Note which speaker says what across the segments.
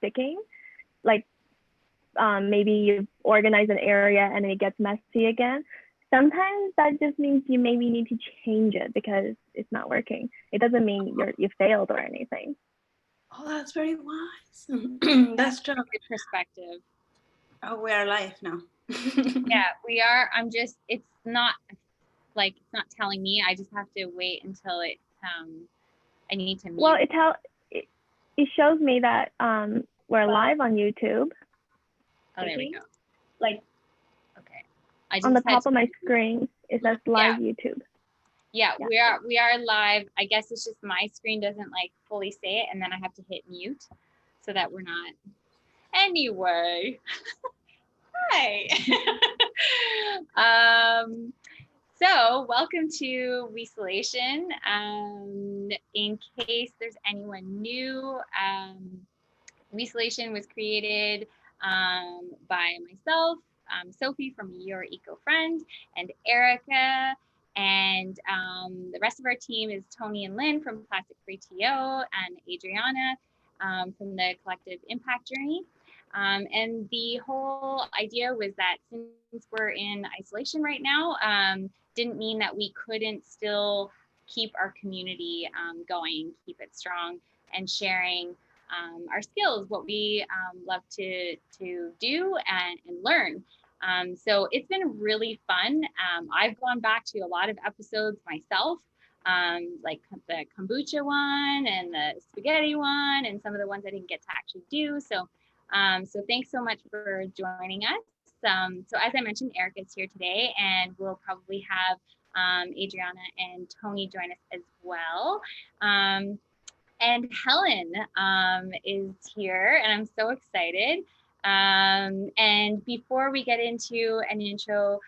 Speaker 1: sticking, like maybe you organize an area and it gets messy again, sometimes that just means you maybe need to change it because it's not working. It doesn't mean you failed or anything.
Speaker 2: Oh, that's very wise. That's true.
Speaker 3: Good perspective.
Speaker 2: Oh, we're alive now.
Speaker 3: Yeah, we are. It's not like, it's not telling me. I just have to wait until it, I need to mute.
Speaker 1: Well, it shows me that we're live on YouTube.
Speaker 3: Oh, there we go.
Speaker 1: Like,
Speaker 3: okay.
Speaker 1: On the top of my screen, it says live YouTube.
Speaker 3: Yeah, we are live. I guess it's just my screen doesn't like fully say it, and then I have to hit mute so that we're not. Anyway, hi. So welcome to WE-Solation. In case there's anyone new, WE-Solation was created by myself, Sophie from Your Eco Friend, and Erika, and the rest of our team is Tony and Lynn from Plastic Free TO, and Adriana from the Collective Impact Journey. And the whole idea was that since we're in isolation right now, didn't mean that we couldn't still keep our community going, keep it strong, and sharing our skills, what we love to do and learn. So it's been really fun. I've gone back to a lot of episodes myself, like the kombucha one and the spaghetti one, and some of the ones I didn't get to actually do. So thanks so much for joining us. So as I mentioned, Erika's here today, and we'll probably have Adriana and Tony join us as well. And Helen is here, and I'm so excited. And before we get into an intro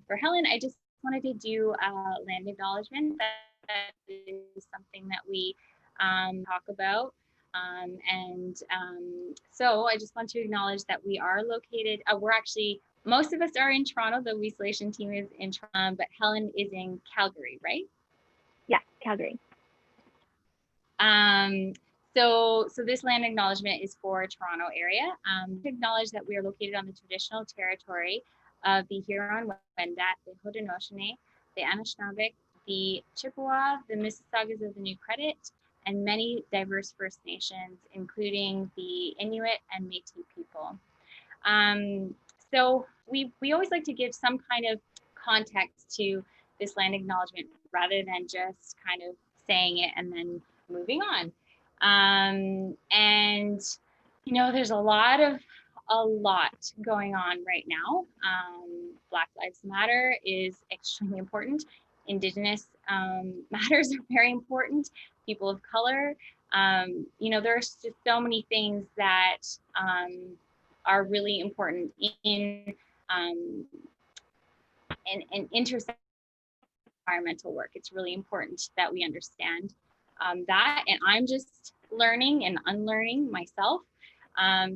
Speaker 3: for Helen, I just wanted to do a land acknowledgement. That is something that we talk about. So I just want to acknowledge that we are located, we're actually, most of us are in Toronto, the WE-Solation team is in Toronto, but Helen is in Calgary, right?
Speaker 1: Yeah, Calgary.
Speaker 3: So this land acknowledgement is for Toronto area. To acknowledge that we are located on the traditional territory of the Huron-Wendat, the Haudenosaunee, the Anishinaabe, the Chippewa, the Mississaugas of the New Credit, and many diverse First Nations, including the Inuit and Métis people. So we always like to give some kind of context to this land acknowledgement rather than just kind of saying it and then moving on. And you know, there's a lot going on right now. Black Lives Matter is extremely important. Indigenous matters are very important. People of color. You know, there's just so many things that are really important in intersect environmental work. It's really important that we understand that, and I'm just learning and unlearning myself.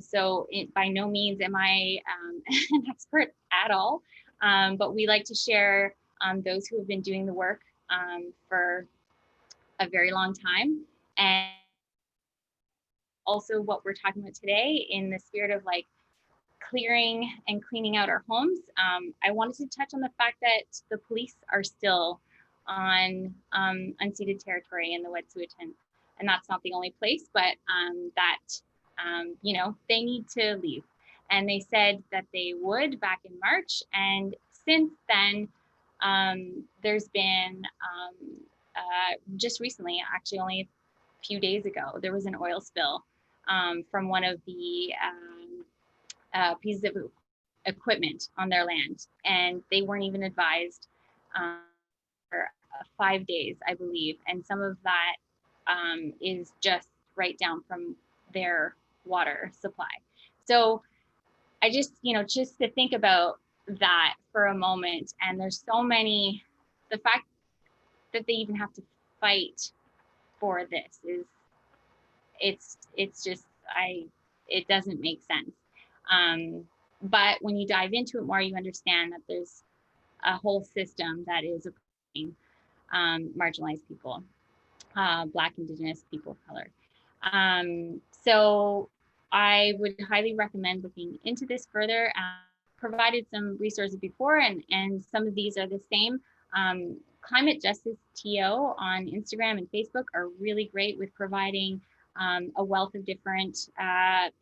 Speaker 3: So by no means am I an expert at all, but we like to share those who have been doing the work for a very long time, and also what we're talking about today in the spirit of like clearing and cleaning out our homes. I wanted to touch on the fact that the police are still on unceded territory in the Wet'suwet'en, and that's not the only place, but you know, they need to leave, and they said that they would back in March, and since then there's been just recently, actually only a few days ago, there was an oil spill from one of the pieces of equipment on their land, and they weren't even advised for 5 days, I believe, and some of that is just right down from their water supply. So I just, you know, just to think about that for a moment, and there's so many, the fact that they even have to fight for this is, it's just, it doesn't make sense. But when you dive into it more, you understand that there's a whole system that is oppressing marginalized people, Black, Indigenous, people of color. So I would highly recommend looking into this further. Provided some resources before, and some of these are the same. Climate Justice TO on Instagram and Facebook are really great with providing a wealth of different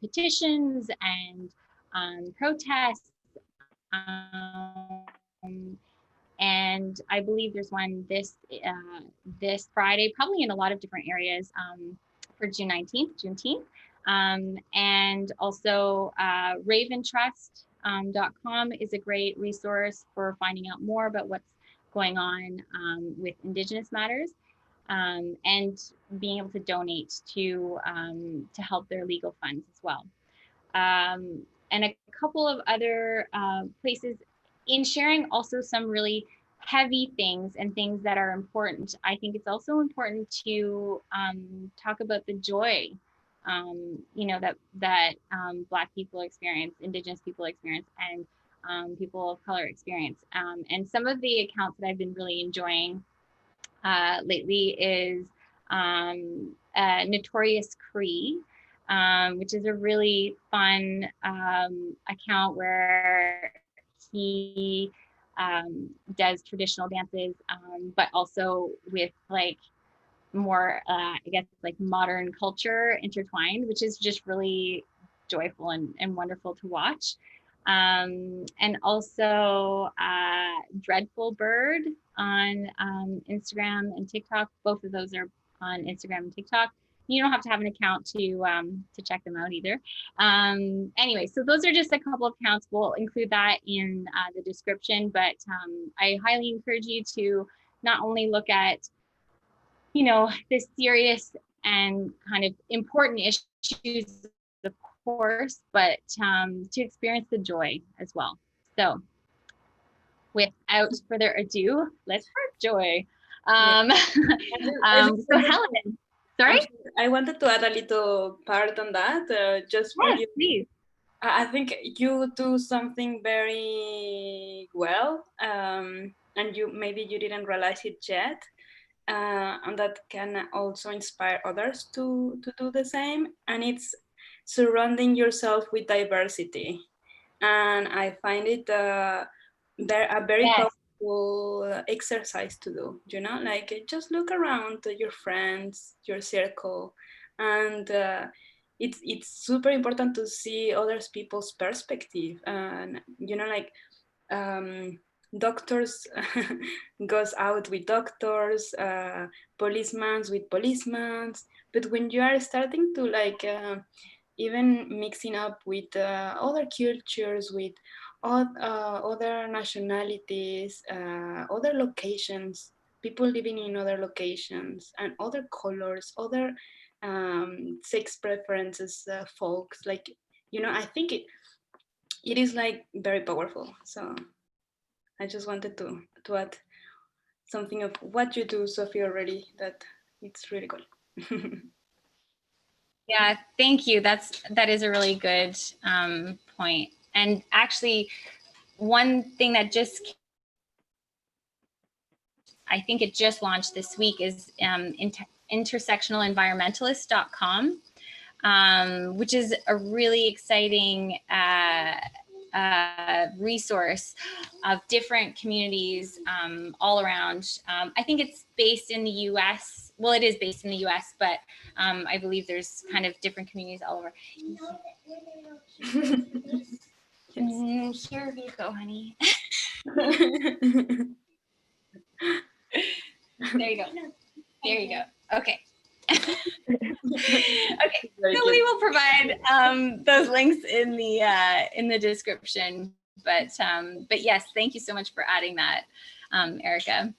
Speaker 3: petitions and protests. And I believe there's one this Friday, probably in a lot of different areas for Juneteenth. And also raventrust.com is a great resource for finding out more about what's going on with Indigenous matters, and being able to donate to help their legal funds as well. And a couple of other places in sharing also some really heavy things and things that are important. I think it's also important to talk about the joy, you know, that Black people experience, Indigenous people experience, and people of color experience. And some of the accounts that I've been really enjoying lately is Notorious Cree, which is a really fun account where he does traditional dances, but also with like more, I guess, like modern culture intertwined, which is just really joyful and wonderful to watch. And also Dreadful Bird on Instagram and TikTok. Both of those are on Instagram and TikTok. You don't have to have an account to check them out either. Anyway, so those are just a couple of accounts. We'll include that in the description, but I highly encourage you to not only look at, you know, the serious and kind of important issues, of course, but to experience the joy as well. So without further ado, let's spark joy. So Helen, sorry?
Speaker 2: I wanted to add a little part on that, just for you.
Speaker 3: Please.
Speaker 2: I think you do something very well, and maybe you didn't realize it yet, and that can also inspire others to do the same. And it's surrounding yourself with diversity, and I find it a very powerful exercise to do. You know, like just look around your friends, your circle, and it's super important to see others people's perspective. And you know, like doctors goes out with doctors, policemen with policemen, but when you are starting to like even mixing up with other cultures, with other nationalities, other locations, people living in other locations, and other colors, other sex preferences, folks, like, you know, I think it is like very powerful. So I just wanted to add something of what you do, Sophie, already, that it's really cool.
Speaker 3: Yeah, thank you. That is a really good point. And actually, one thing that I think it just launched this week is intersectionalenvironmentalist.com, which is a really exciting resource of different communities all around. I think it's based in the US. Well, it is based in the US, but I believe there's kind of different communities all over. Yes. Here you go, honey. There you go. There you go. Okay. Okay, so we will provide those links in the description. But yes, thank you so much for adding that, Erika.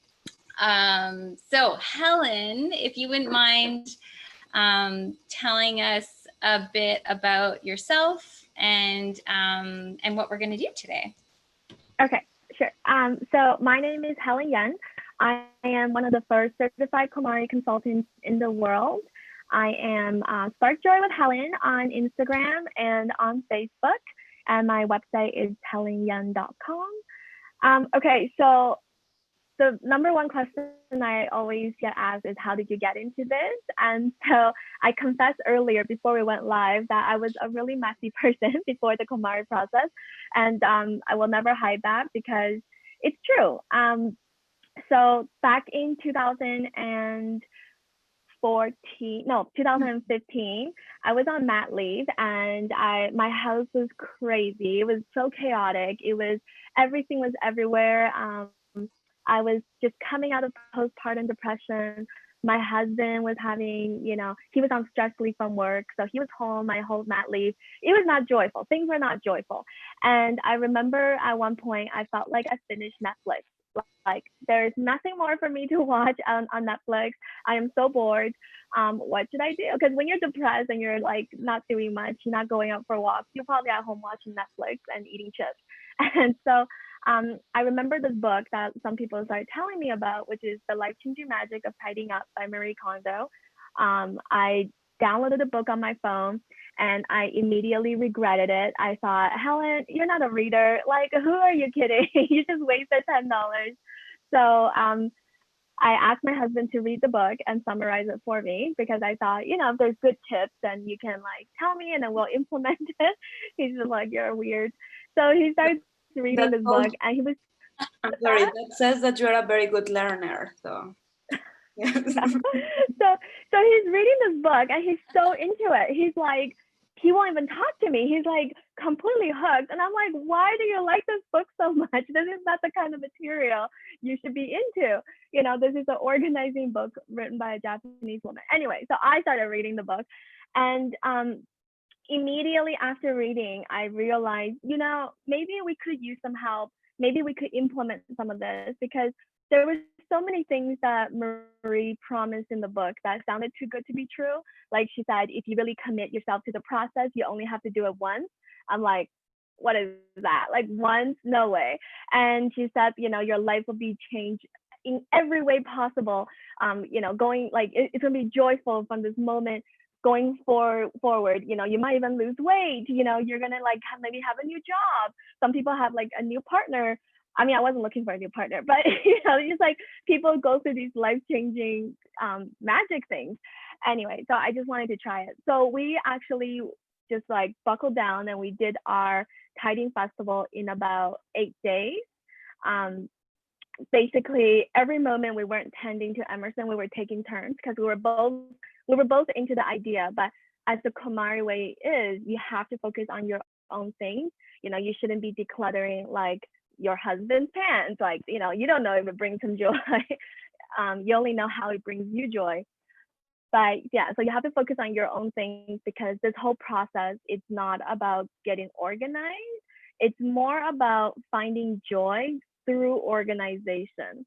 Speaker 3: So Helen, if you wouldn't mind telling us a bit about yourself and what we're going to do today.
Speaker 1: Okay, sure. So my name is Helen Youn. I am one of the first certified KonMari consultants in the world. I am Spark Joy with Helen on Instagram and on Facebook, and my website is helenyoun.com. Okay, so the number one question I always get asked is, how did you get into this? And so I confessed earlier before we went live that I was a really messy person before the KonMari process. And I will never hide that because it's true. So back in 2015, I was on mat leave, and my house was crazy. It was so chaotic. Everything was everywhere. I was just coming out of postpartum depression. My husband was having, he was on stress leave from work. So he was home my whole mat leave. It was not joyful. Things were not joyful. And I remember at one point, I felt like I finished Netflix. Like, there's nothing more for me to watch on Netflix. I am so bored. What should I do? Because when you're depressed and you're like not doing much, you're not going out for walks, you're probably at home watching Netflix and eating chips. And so I remember this book that some people started telling me about, which is The Life-Changing Magic of Tidying Up by Marie Kondo. I downloaded the book on my phone and I immediately regretted it. I thought, Helen, you're not a reader. Like, who are you kidding? You just wasted $10. So I asked my husband to read the book and summarize it for me because I thought, if there's good tips, then you can like tell me and then we'll implement it. He's just like, you're weird. So he starts reading this book and he was.
Speaker 2: I'm sorry, that says that you're a very good learner. So.
Speaker 1: Yeah. So he's reading this book and he's so into it. He's like, he won't even talk to me. He's like completely hooked. And I'm like, why do you like this book so much? This is not the kind of material you should be into. This is an organizing book written by a Japanese woman. Anyway, so I started reading the book, and immediately after reading, I realized, maybe we could use some help. Maybe we could implement some of this, because there were so many things that Marie promised in the book that sounded too good to be true. Like she said, if you really commit yourself to the process, you only have to do it once. I'm like, what is that? Like, once? No way. And she said, your life will be changed in every way possible. Going like, it's gonna be joyful from this moment going forward. You might even lose weight. You're gonna like maybe have a new job. Some people have like a new partner. I mean, I wasn't looking for a new partner, but just like people go through these life-changing magic things. Anyway, so I just wanted to try it. So we actually just like buckled down and we did our tidying festival in about 8 days. Basically, every moment we weren't tending to Emerson, we were taking turns because we were both into the idea. But as the KonMari way is, you have to focus on your own things. You shouldn't be decluttering like your husband's pants. Like, you don't know if it brings him joy. You only know how it brings you joy. But yeah, so you have to focus on your own things, because this whole process, it's not about getting organized. It's more about finding joy through organization,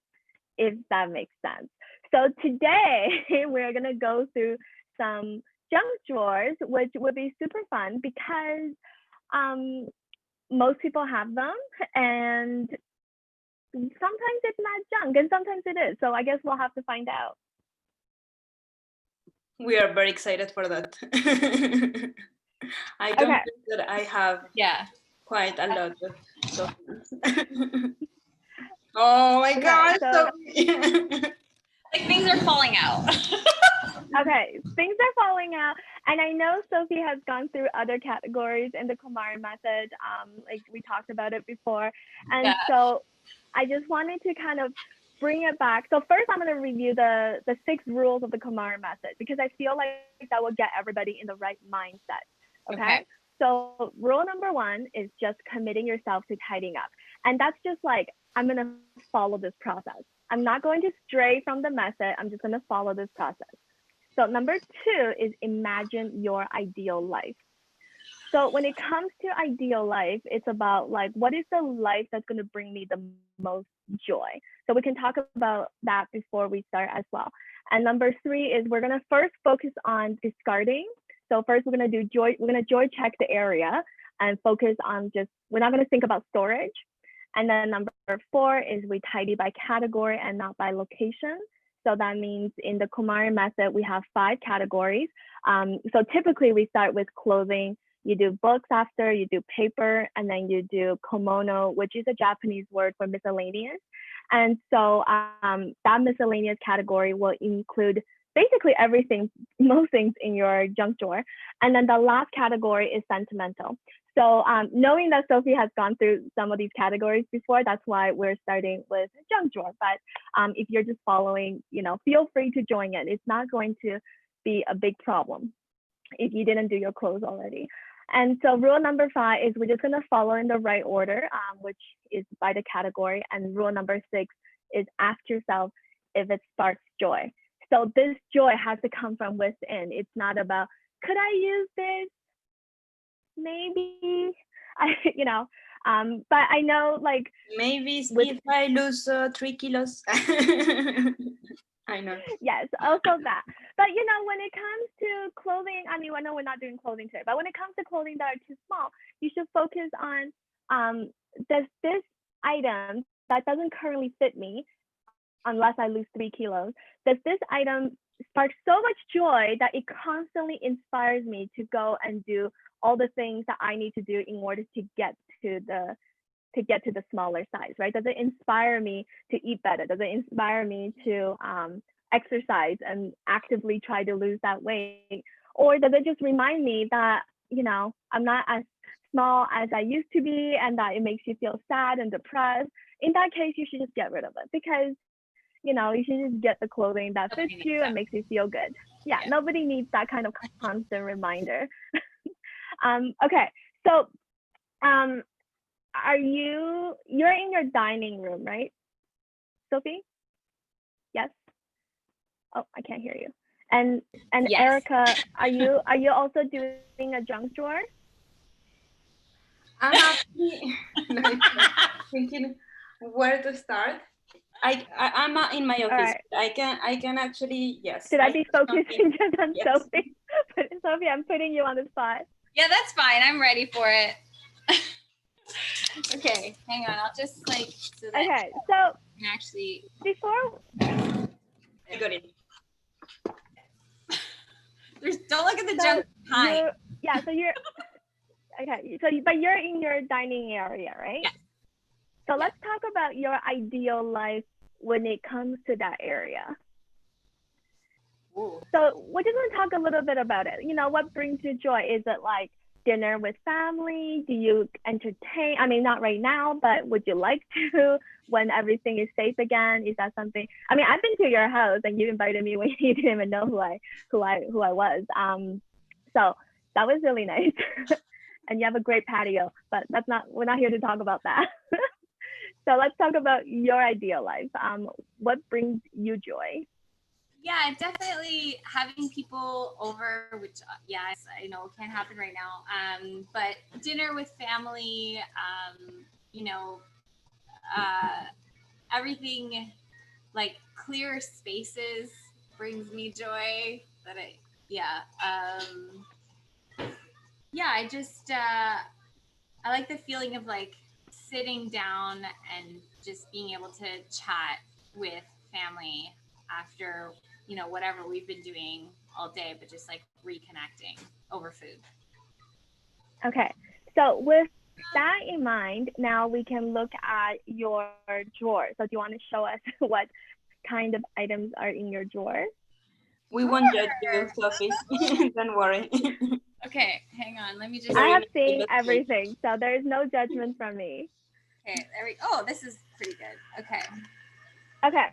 Speaker 1: if that makes sense. So today we're gonna go through some junk drawers, which would be super fun because most people have them, and sometimes it's not junk and sometimes it is. So I guess we'll have to find out.
Speaker 2: We are very excited for that. I confess that I have quite a lot of stuff. Oh my God.
Speaker 1: So,
Speaker 3: like, things are falling out.
Speaker 1: Okay, things are falling out. And I know Sophie has gone through other categories in the KonMari method. Like we talked about it before. And so I just wanted to kind of bring it back. So first I'm going to review the 6 rules of the KonMari method, because I feel like that will get everybody in the right mindset. Okay. So rule number 1 is just committing yourself to tidying up. And that's just like, I'm going to follow this process. I'm not going to stray from the method. I'm just going to follow this process. So number 2 is imagine your ideal life. So when it comes to ideal life, it's about like, what is the life that's going to bring me the most joy? So we can talk about that before we start as well. And number 3 is we're going to first focus on discarding. So first we're going to do joy. We're going to joy check the area and focus on we're not going to think about storage. And then number 4 is we tidy by category and not by location. So that means in the KonMari method, we have 5 categories. So typically we start with clothing. You do books after, you do paper, and then you do Komono, which is a Japanese word for miscellaneous. And so that miscellaneous category will include basically everything, most things in your junk drawer. And then the last category is sentimental. So knowing that Sophie has gone through some of these categories before, that's why we're starting with junk drawer. But if you're just following, feel free to join it. It's not going to be a big problem if you didn't do your clothes already. And so rule number 5 is we're just going to follow in the right order, which is by the category. And rule number 6 is ask yourself if it sparks joy. So this joy has to come from within. It's not about, could I use this? Maybe, but I know like.
Speaker 2: Maybe if I lose 3 kilos. I know.
Speaker 1: Yes, also that. But when it comes to clothing, I know we're not doing clothing today, but when it comes to clothing that are too small, you should focus on does this item that doesn't currently fit me, unless I lose 3 kilos, does this item spark so much joy that it constantly inspires me to go and do all the things that I need to do in order to get to the smaller size, right? Does it inspire me to eat better? Does it inspire me to exercise and actively try to lose that weight? Or does it just remind me that, I'm not as small as I used to be and that it makes you feel sad and depressed? In that case, you should just get rid of it because, you should just get the clothing that fits you and makes you feel good. Yeah, nobody needs that kind of constant reminder. Okay, so you're in your dining room, right, Sophie? Yes. Oh, I can't hear you. And yes. Erika, are you also doing a junk drawer?
Speaker 2: I'm actually thinking where to start. I'm in my office. Right. I can actually, yes.
Speaker 1: Should I be focusing just on Sophie? Sophie, I'm putting you on the spot.
Speaker 3: Yeah, that's fine. I'm ready for it. Okay, hang on. I'll just so that
Speaker 1: okay, so
Speaker 3: actually
Speaker 1: before
Speaker 2: I got it.
Speaker 3: Don't look at the junk behind.
Speaker 1: So you're okay. But you're in your dining area, right?
Speaker 3: Yes.
Speaker 1: So let's talk about your ideal life when it comes to that area.
Speaker 3: Ooh.
Speaker 1: So we just want to talk a little bit about it. What brings you joy? Is it like dinner with family? Do you entertain? I mean, not right now, but would you like to when everything is safe again? Is that something? I mean, I've been to your house and you invited me when you didn't even know who I was. So that was really nice. And you have a great patio, but we're not here to talk about that. So let's talk about your ideal life. What brings you joy?
Speaker 3: Yeah, definitely having people over, which I know can't happen right now. But dinner with family, everything like clear spaces brings me joy. I just I like the feeling of like sitting down and just being able to chat with family after whatever we've been doing all day, but just like reconnecting over food.
Speaker 1: Okay, so with that in mind, now we can look at your drawer. So do you want to show us what kind of items are in your drawer?
Speaker 2: We won't judge you, Sophie. Don't worry.
Speaker 3: Okay, hang on. Let me just.
Speaker 1: I have seen everything, so there is no judgment from me.
Speaker 3: Okay, there we. Oh, this is pretty good. Okay.
Speaker 1: Okay.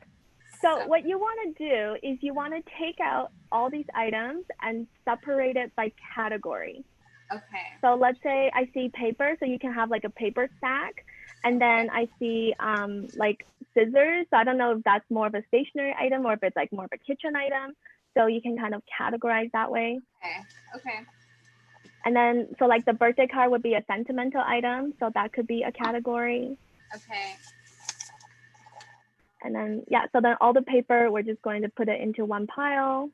Speaker 1: So what you want to do is you want to take out all these items and separate it by category.
Speaker 3: Okay.
Speaker 1: So let's say I see paper, so you can have like a paper stack, and then I see like scissors. So I don't know if that's more of a stationary item or if it's like more of a kitchen item. So you can kind of categorize that way.
Speaker 3: Okay.
Speaker 1: And then, so like the birthday card would be a sentimental item. So that could be a category.
Speaker 3: Okay.
Speaker 1: And then, so then all the paper, we're just going to put it into one pile.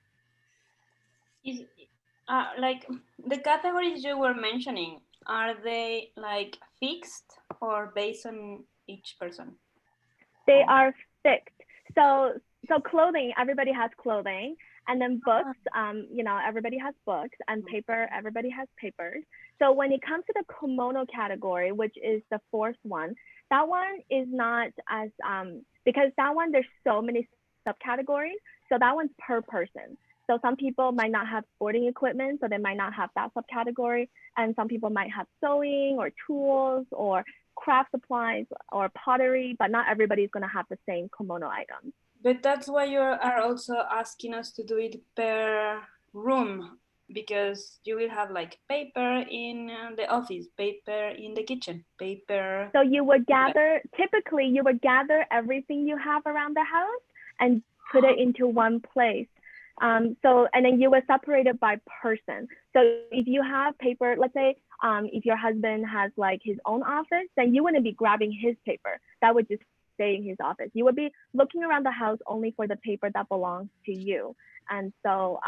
Speaker 2: Like the categories you were mentioning, are they like fixed or based on each person?
Speaker 1: They are fixed. So clothing, everybody has clothing. And then books, everybody has books, and paper, everybody has papers. So when it comes to the Komono category, which is the fourth one, that one is not as, because that one, there's so many subcategories. So that one's per person. So some people might not have sporting equipment, so they might not have that subcategory. And some people might have sewing or tools or craft supplies or pottery, but not everybody's gonna have the same Komono items.
Speaker 2: But that's why you are also asking us to do it per room, because you will have like paper in the office, paper in the kitchen, paper.
Speaker 1: So you would gather, typically you would gather everything you have around the house and put it into one place. So, and then you would separate it by person. So if you have paper, let's say if your husband has like his own office, then you wouldn't be grabbing his paper. That would just stay in his office. You would be looking around the house only for the paper that belongs to you. And so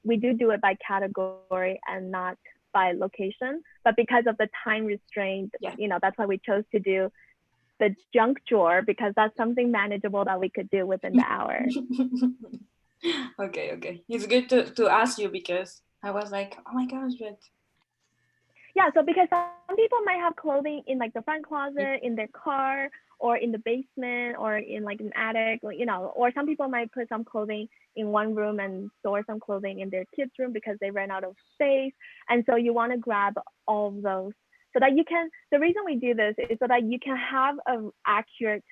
Speaker 1: we do it by category and not by location. But because of the time restraint, you know, that's why we chose to do the junk drawer, because that's something manageable that we could do within the hour.
Speaker 2: Okay. It's good to ask you, because I was like, oh my gosh, but.
Speaker 1: Yeah, so because some people might have clothing in like the front closet, in their car, or in the basement, or in like an attic, you know, or some people might put some clothing in one room and store some clothing in their kids' room because they ran out of space. And so you want to grab all of those so that you can, the reason we do this is so that you can have an accurate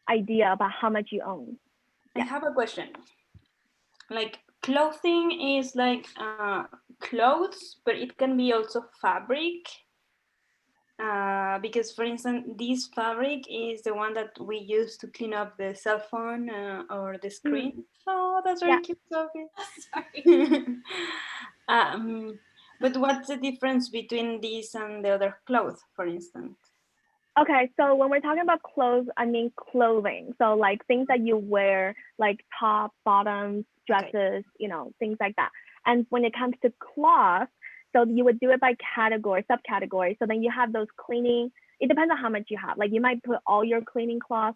Speaker 1: idea about how much you own.
Speaker 2: I have a question. Like, clothing is like clothes, but it can be also fabric. Because, for instance, this fabric is the one that we use to clean up the cell phone or the screen. Oh, that's very cute, Sophie. Sorry. But what's the difference between this and the other clothes, for instance?
Speaker 1: Okay, so when we're talking about clothes, I mean clothing. So like things that you wear, like tops, bottoms, dresses, you know, things like that. And when it comes to cloth, so you would do it by category, subcategory. So then you have those cleaning, it depends on how much you have. Like you might put all your cleaning cloth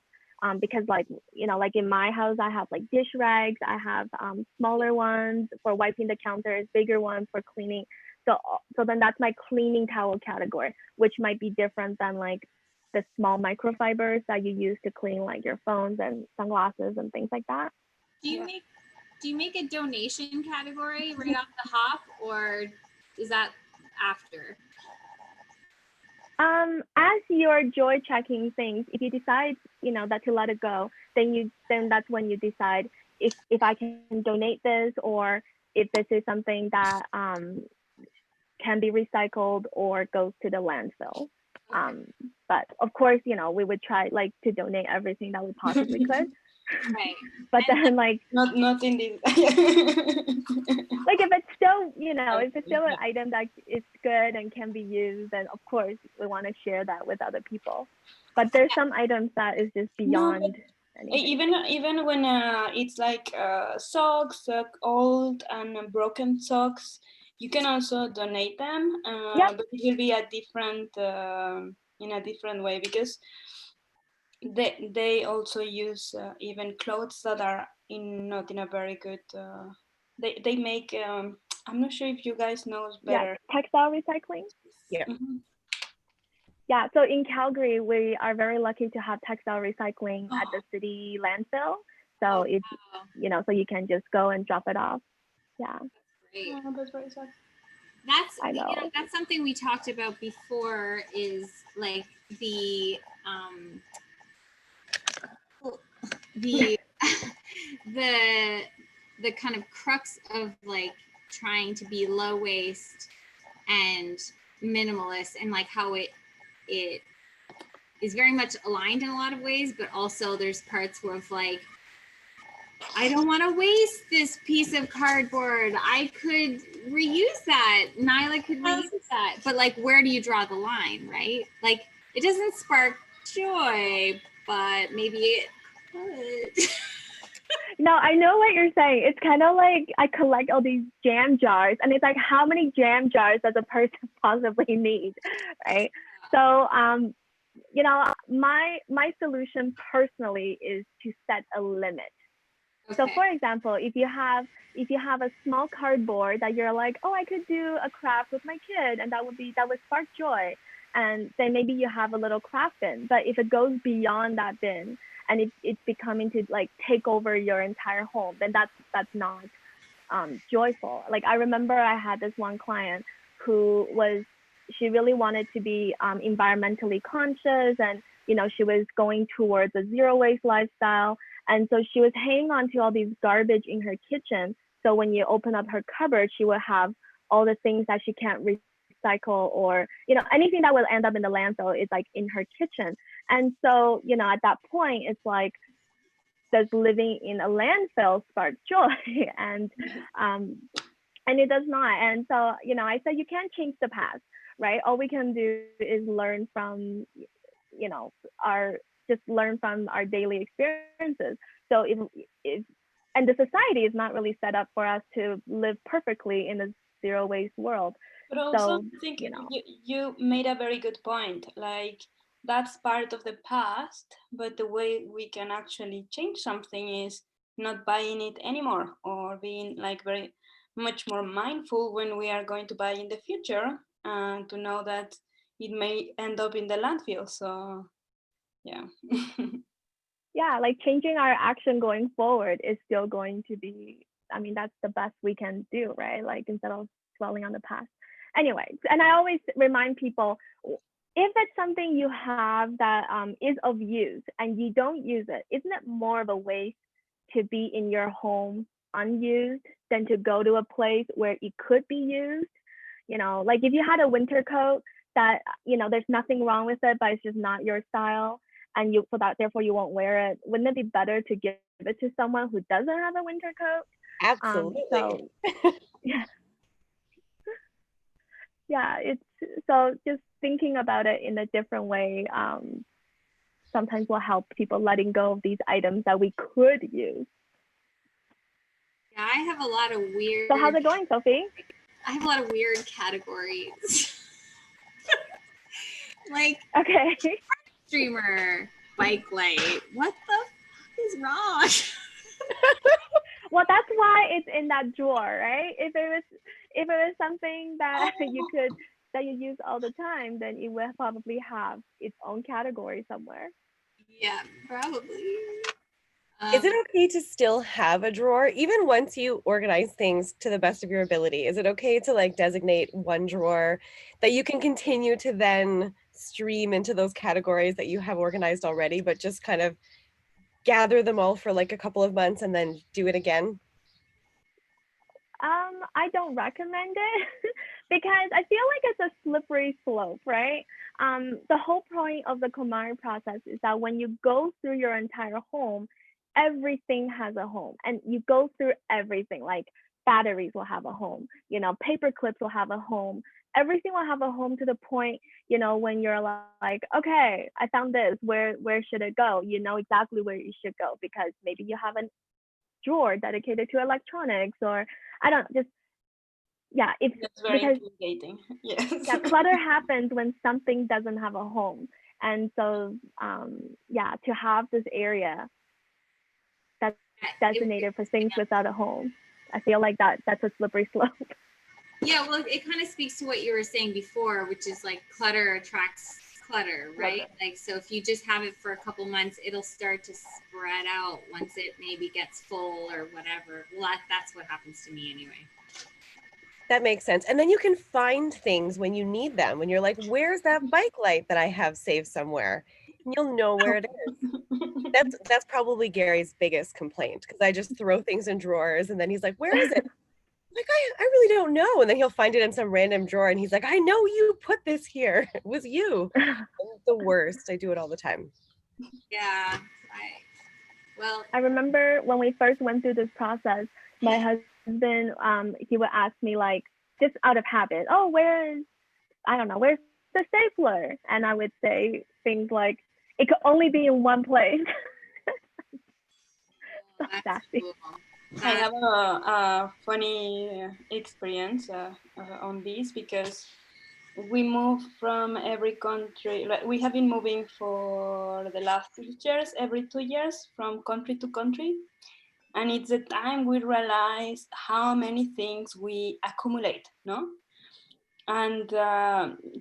Speaker 1: because like, you know, like in my house, I have like dish rags, I have smaller ones for wiping the counters, bigger ones for cleaning. So then that's my cleaning towel category, which might be different than like the small microfibers that you use to clean like your phones and sunglasses and things like that.
Speaker 3: Do you make a donation category right off the hop, or is that after?
Speaker 1: As you're joy checking things, if you decide, you know, that to let it go, then that's when you decide if I can donate this, or if this is something that can be recycled or goes to the landfill. But of course, you know, we would try like to donate everything that we possibly could.
Speaker 3: Right.
Speaker 1: But then like
Speaker 2: not in this.
Speaker 1: Like if it's still, you know, if it's still an item that is good and can be used, then of course we want to share that with other people. But there's some items that is just beyond anything.
Speaker 2: Even when it's like socks, old and broken socks, you can also donate them, but it will be a different in a different way, because they also use even clothes that are not in a very good. They make. I'm not sure if you guys know better.
Speaker 1: Yeah, textile recycling. Yeah. Mm-hmm. Yeah, so in Calgary, we are very lucky to have textile recycling at the city landfill. So it's, you know, so you can just go and drop it off. Yeah.
Speaker 3: Great.
Speaker 2: Oh, that's very sad.
Speaker 3: I know. You know, that's something we talked about before, is like the the kind of crux of like trying to be low waste and minimalist, and like how it is very much aligned in a lot of ways, but also there's parts where of like, I don't want to waste this piece of cardboard. I could reuse that. Nyla could reuse that. But like, where do you draw the line, right? Like, it doesn't spark joy, but maybe it could.
Speaker 1: No, I know what you're saying. It's kind of like I collect all these jam jars, and it's like, how many jam jars does a person possibly need, right? So, you know, my solution personally is to set a limit. So
Speaker 3: Okay.
Speaker 1: for example, if you have a small cardboard that you're like, oh, I could do a craft with my kid, and that would spark joy, and then maybe you have a little craft bin. But if it goes beyond that bin and it's becoming to like take over your entire home, then that's not joyful. Like I remember I had this one client she really wanted to be environmentally conscious, and she was going towards a zero waste lifestyle, and so she was hanging on to all these garbage in her kitchen. So when you open up her cupboard, she would have all the things that she can't recycle, or anything that will end up in the landfill is like in her kitchen. And so at that point it's like, does living in a landfill spark joy? and um, and it does not. And so I said, you can't change the past, right? All we can do is learn from our just learn from our daily experiences. So if and the society is not really set up for us to live perfectly in a zero waste world.
Speaker 2: But also,
Speaker 1: So
Speaker 2: I think you made a very good point. Like, that's part of the past, but the way we can actually change something is not buying it anymore, or being like very much more mindful when we are going to buy in the future, and to know that it may end up in the landfill. So, yeah.
Speaker 1: yeah, like changing our action going forward is still going to be, I mean, that's the best we can do, right? Like instead of dwelling on the past. Anyway, and I always remind people, if it's something you have that is of use and you don't use it, isn't it more of a waste to be in your home unused than to go to a place where it could be used? Like if you had a winter coat that, there's nothing wrong with it, but it's just not your style, and you, for that, therefore you won't wear it. Wouldn't it be better to give it to someone who doesn't have a winter coat?
Speaker 4: Absolutely.
Speaker 1: So yeah, yeah, it's so just thinking about it in a different way sometimes will help people letting go of these items that we could use.
Speaker 3: Yeah, I have a lot of weird.
Speaker 1: So how's it going, Sophie?
Speaker 3: I have a lot of weird categories. Like,
Speaker 1: okay,
Speaker 3: streamer, bike light. What the fuck is wrong?
Speaker 1: Well, that's why it's in that drawer, right? If it was something that that you use all the time, then it will probably have its own category somewhere.
Speaker 3: Yeah, probably.
Speaker 4: Is it okay to still have a drawer, even once you organize things to the best of your ability? Is it okay to like designate one drawer that you can continue to then stream into those categories that you have organized already, but just kind of gather them all for like a couple of months and then do it again?
Speaker 1: I don't recommend it because I feel like it's a slippery slope, right? The whole point of the KonMari process is that when you go through your entire home, everything has a home, and you go through everything. Like batteries will have a home, paper clips will have a home. Everything will have a home to the point, when you're like, okay, I found this. Where should it go? You know exactly where you should go because maybe you have a drawer dedicated to electronics, or I don't just it's
Speaker 2: That's very
Speaker 1: because
Speaker 2: intimidating. Yes.
Speaker 1: clutter happens when something doesn't have a home. And so to have this area that's designated for things without a home, I feel like that's a slippery slope.
Speaker 3: Yeah, well, it kind of speaks to what you were saying before, which is like clutter attracts clutter, right? Like, so if you just have it for a couple months, it'll start to spread out once it maybe gets full or whatever. Well, that's what happens to me anyway.
Speaker 4: That makes sense. And then you can find things when you need them, when you're like, where's that bike light that I have saved somewhere? And you'll know where it is. That's probably Gary's biggest complaint, because I just throw things in drawers and then he's like, where is it? Like, I really don't know. And then he'll find it in some random drawer and he's like, I know you put this here. It was you. It's the worst. I do it all the time.
Speaker 3: Yeah.
Speaker 1: I remember when we first went through this process, my husband, he would ask me, like, just out of habit, oh, where's the stapler? And I would say things like, it could only be in one place. So sassy.
Speaker 3: Cool.
Speaker 2: I have a funny experience on this, because we moved from every country. Like, we have been moving for the last 6 years, every 2 years, from country to country. And it's the time we realize how many things we accumulate, no? And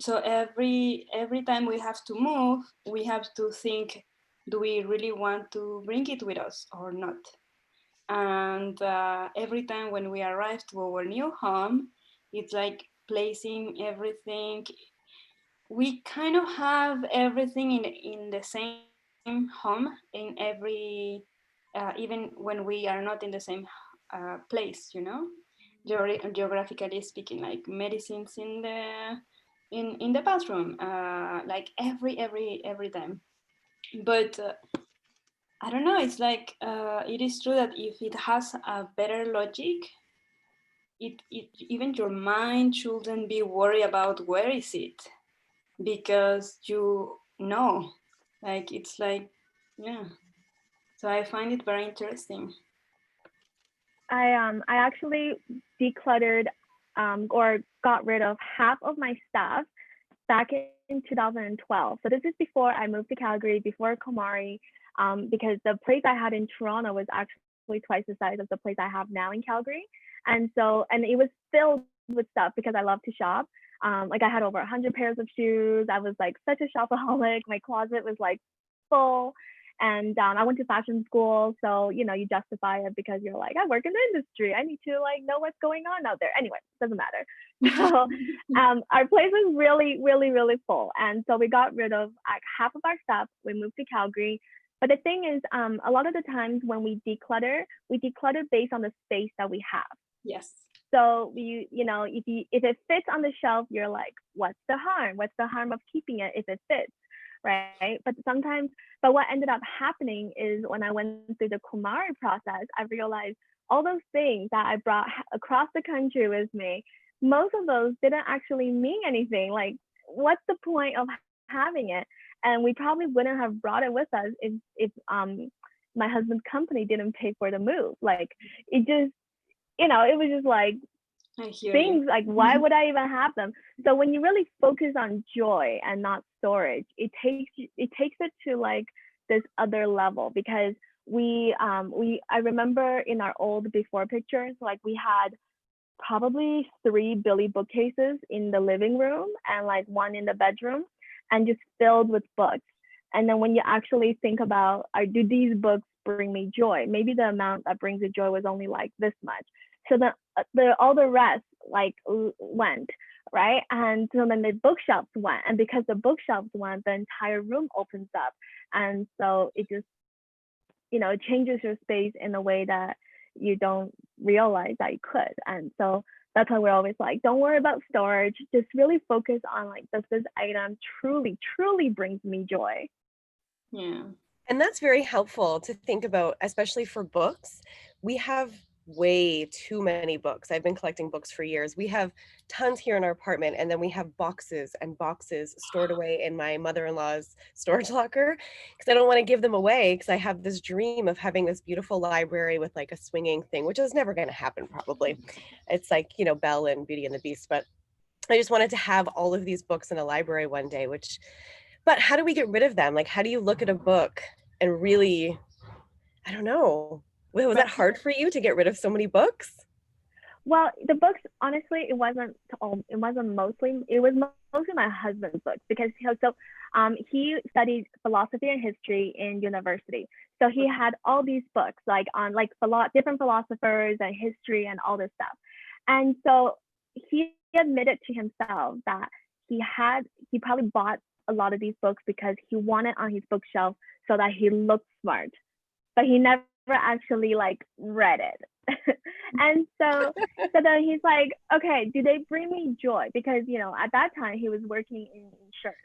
Speaker 2: so every time we have to move, we have to think, do we really want to bring it with us or not? And every time when we arrive to our new home, it's like placing everything. We kind of have everything in the same home in even when we are not in the same place, you know, geographically speaking, like medicines in the bathroom, like every time. But I don't know, it's like it is true that if it has a better logic, it even your mind shouldn't be worried about where is it, because you know, like it's like, yeah. So I find it very interesting.
Speaker 1: I actually decluttered or got rid of half of my stuff back in 2012. So this is before I moved to Calgary, before KonMari, because the place I had in Toronto was actually twice the size of the place I have now in Calgary. And so, and it was filled with stuff because I love to shop. Like I had over 100 pairs of shoes. I was like such a shopaholic. My closet was like full. And I went to fashion school. So, you know, you justify it because you're like, I work in the industry. I need to like know what's going on out there. Anyway, doesn't matter. So our place was really, really, really full. And so we got rid of like half of our stuff. We moved to Calgary. But the thing is, a lot of the times when we declutter based on the space that we have.
Speaker 2: Yes.
Speaker 1: So you know, if it fits on the shelf, you're like, what's the harm? What's the harm of keeping it if it fits, right? But what ended up happening is when I went through the KonMari process, I realized all those things that I brought across the country with me, most of those didn't actually mean anything. Like, what's the point of having it? And we probably wouldn't have brought it with us if my husband's company didn't pay for the move. Like, it just, you know, it was just like
Speaker 2: I hear
Speaker 1: things
Speaker 2: you.
Speaker 1: like, why would I even have them? So when you really focus on joy and not storage, it takes it to like this other level, because I remember in our old before pictures, like we had probably 3 Billy bookcases in the living room and like one in the bedroom, and just filled with books. And then when you actually think about, do these books bring me joy? Maybe the amount that brings you joy was only like this much. So all the rest like went, right? And so then the bookshelves went, and because the bookshelves went, the entire room opens up, and so it just, you know, it changes your space in a way that you don't realize that you could. And so that's why we're always like, don't worry about storage, just really focus on like, does this item truly brings me joy?
Speaker 2: Yeah.
Speaker 4: And that's very helpful to think about, especially for books. We have way too many books. I've been collecting books for years. We have tons here in our apartment, and then we have boxes and boxes stored away in my mother-in-law's storage locker, because I don't want to give them away, because I have this dream of having this beautiful library with like a swinging thing, which is never going to happen probably. It's like, you know, Belle and Beauty and the Beast, but I just wanted to have all of these books in a library one day, but how do we get rid of them? Like, how do you look at a book and really, I don't know. Was that hard for you to get rid of so many books?
Speaker 1: Well, the books, honestly, it was mostly my husband's books, because he studied philosophy and history in university. So he had all these books like on like different philosophers and history and all this stuff. And so he admitted to himself that he probably bought a lot of these books because he wanted on his bookshelf so that he looked smart, but he never actually like read it. And so then he's like, okay, do they bring me joy? Because, you know, at that time he was working in insurance.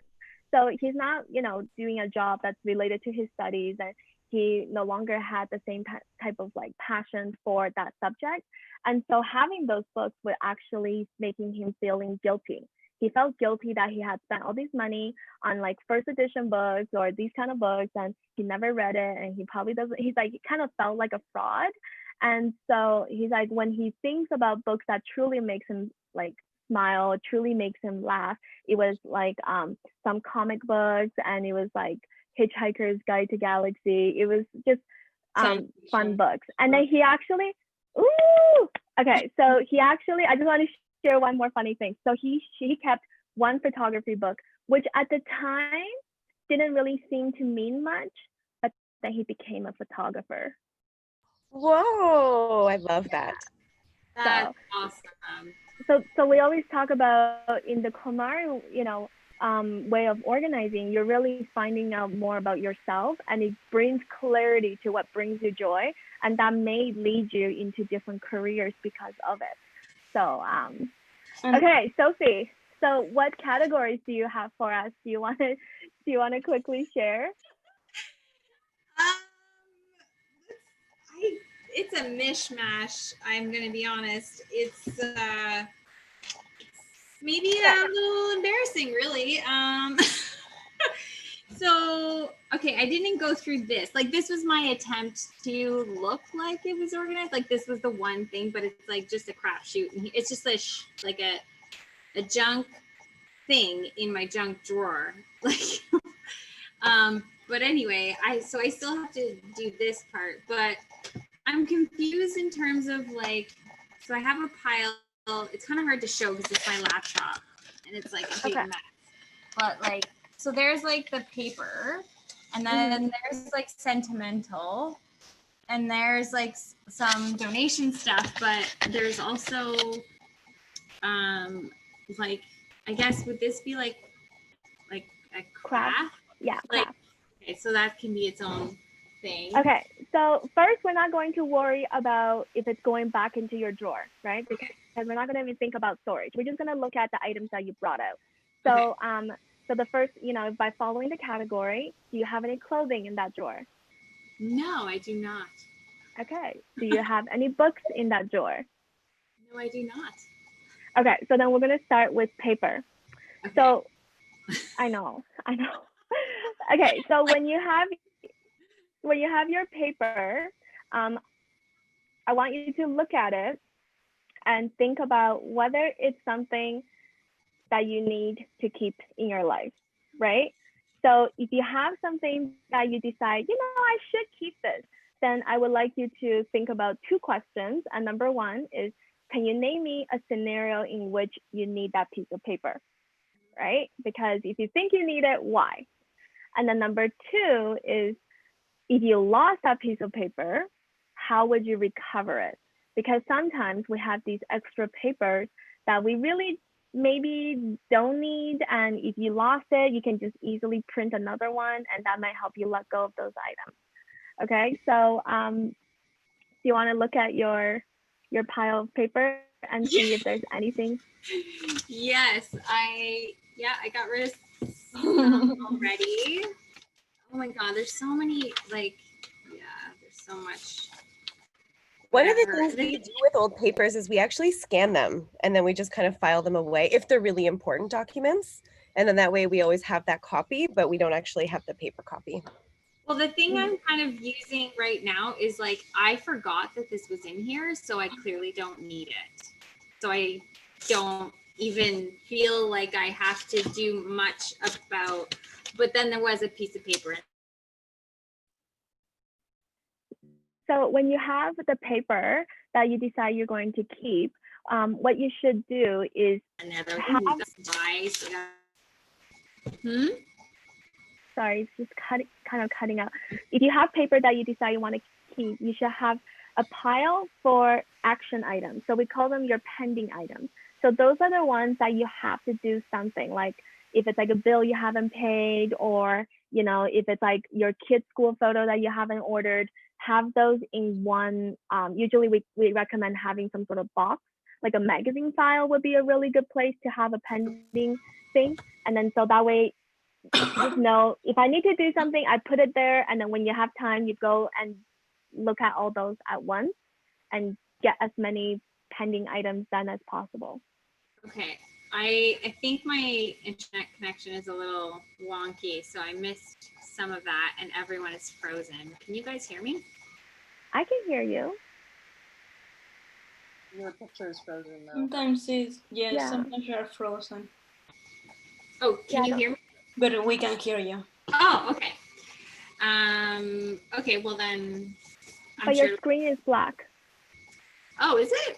Speaker 1: So he's not, you know, doing a job that's related to his studies, and he no longer had the same type of like passion for that subject. And so having those books were actually making him feeling guilty. He felt guilty that he had spent all this money on like first edition books or these kind of books, and he never read it, and he probably doesn't, he's like, he kind of felt like a fraud. And so he's like, when he thinks about books that truly makes him like smile, truly makes him laugh, it was like some comic books, and it was like Hitchhiker's Guide to Galaxy. It was just fun books. And then he actually, ooh, okay. So he actually, I just want to share one more funny thing. So he kept one photography book, which at the time didn't really seem to mean much, but then he became a photographer.
Speaker 4: Whoa, I love that.
Speaker 3: That's awesome.
Speaker 1: So we always talk about in the KonMari, way of organizing, you're really finding out more about yourself, and it brings clarity to what brings you joy, and that may lead you into different careers because of it. So okay, Sophie, so what categories do you have for us? Do you want to quickly share?
Speaker 5: It's a mishmash, I'm gonna be honest. It's maybe a little embarrassing, really. So, okay, I didn't go through this. Like, this was my attempt to look like it was organized. Like, this was the one thing, but it's like just a crapshoot. And it's just like a junk thing in my junk drawer. Like, but anyway, I still have to do this part, but I'm confused in terms of like, so I have a pile. It's kind of hard to show because it's my laptop and it's like a big mess. But like, so there's like the paper, and then there's like sentimental, and there's like some donation stuff, but there's also like, I guess, would this be like a craft?
Speaker 1: Yeah,
Speaker 5: like,
Speaker 1: craft.
Speaker 5: Okay, so that can be its own thing.
Speaker 1: Okay, so first we're not going to worry about if it's going back into your drawer, right? Because we're not going to even think about storage. We're just going to look at the items that you brought out. So so the first, by following the category, do you have any clothing in that drawer?
Speaker 5: No, I do not.
Speaker 1: Okay. Do you have any books in that drawer?
Speaker 5: No, I do not.
Speaker 1: Okay, so then we're going to start with paper.
Speaker 5: Okay.
Speaker 1: So I know. Okay, so when you have your paper, I want you to look at it and think about whether it's something that you need to keep in your life, right? So if you have something that you decide, I should keep this, then I would like you to think about two questions. And number one is, can you name me a scenario in which you need that piece of paper, right? Because if you think you need it, why? And then number two is, if you lost that piece of paper, how would you recover it? Because sometimes we have these extra papers that we really maybe don't need, and if you lost it, you can just easily print another one, and that might help you let go of those items. Okay, so do you want to look at your pile of paper and see if there's anything?
Speaker 5: Yes, I got rid of some already. Oh my god, there's so many, like, there's so much.
Speaker 4: One of the things we do with old papers is we actually scan them, and then we just kind of file them away if they're really important documents. And then that way we always have that copy, but we don't actually have the paper copy.
Speaker 5: Well, the thing I'm kind of using right now is like, I forgot that this was in here, so I clearly don't need it. So I don't even feel like I have to do much about, but then there was a piece of paper.
Speaker 1: So when you have the paper that you decide you're going to keep, what you should do is Sorry, it's just kind of cutting out. If you have paper that you decide you want to keep, you should have a pile for action items. So we call them your pending items. So those are the ones that you have to do something, like if it's like a bill you haven't paid, or if it's like your kid's school photo that you haven't ordered, have those in one. Usually we recommend having some sort of box, like a magazine file would be a really good place to have a pending thing. And then so that way, just know if I need to do something, I put it there. And then when you have time, you go and look at all those at once and get as many pending items done as possible.
Speaker 5: Okay. I think my internet connection is a little wonky, so I missed some of that, and everyone is frozen. Can you guys hear me?
Speaker 1: I can hear you.
Speaker 6: Your picture is frozen though.
Speaker 2: Sometimes sometimes you are frozen.
Speaker 5: Oh, can you hear me?
Speaker 2: But we can hear you.
Speaker 5: Oh, okay. Okay, well then,
Speaker 1: But
Speaker 5: sure.
Speaker 1: your screen is black.
Speaker 5: Oh, is it?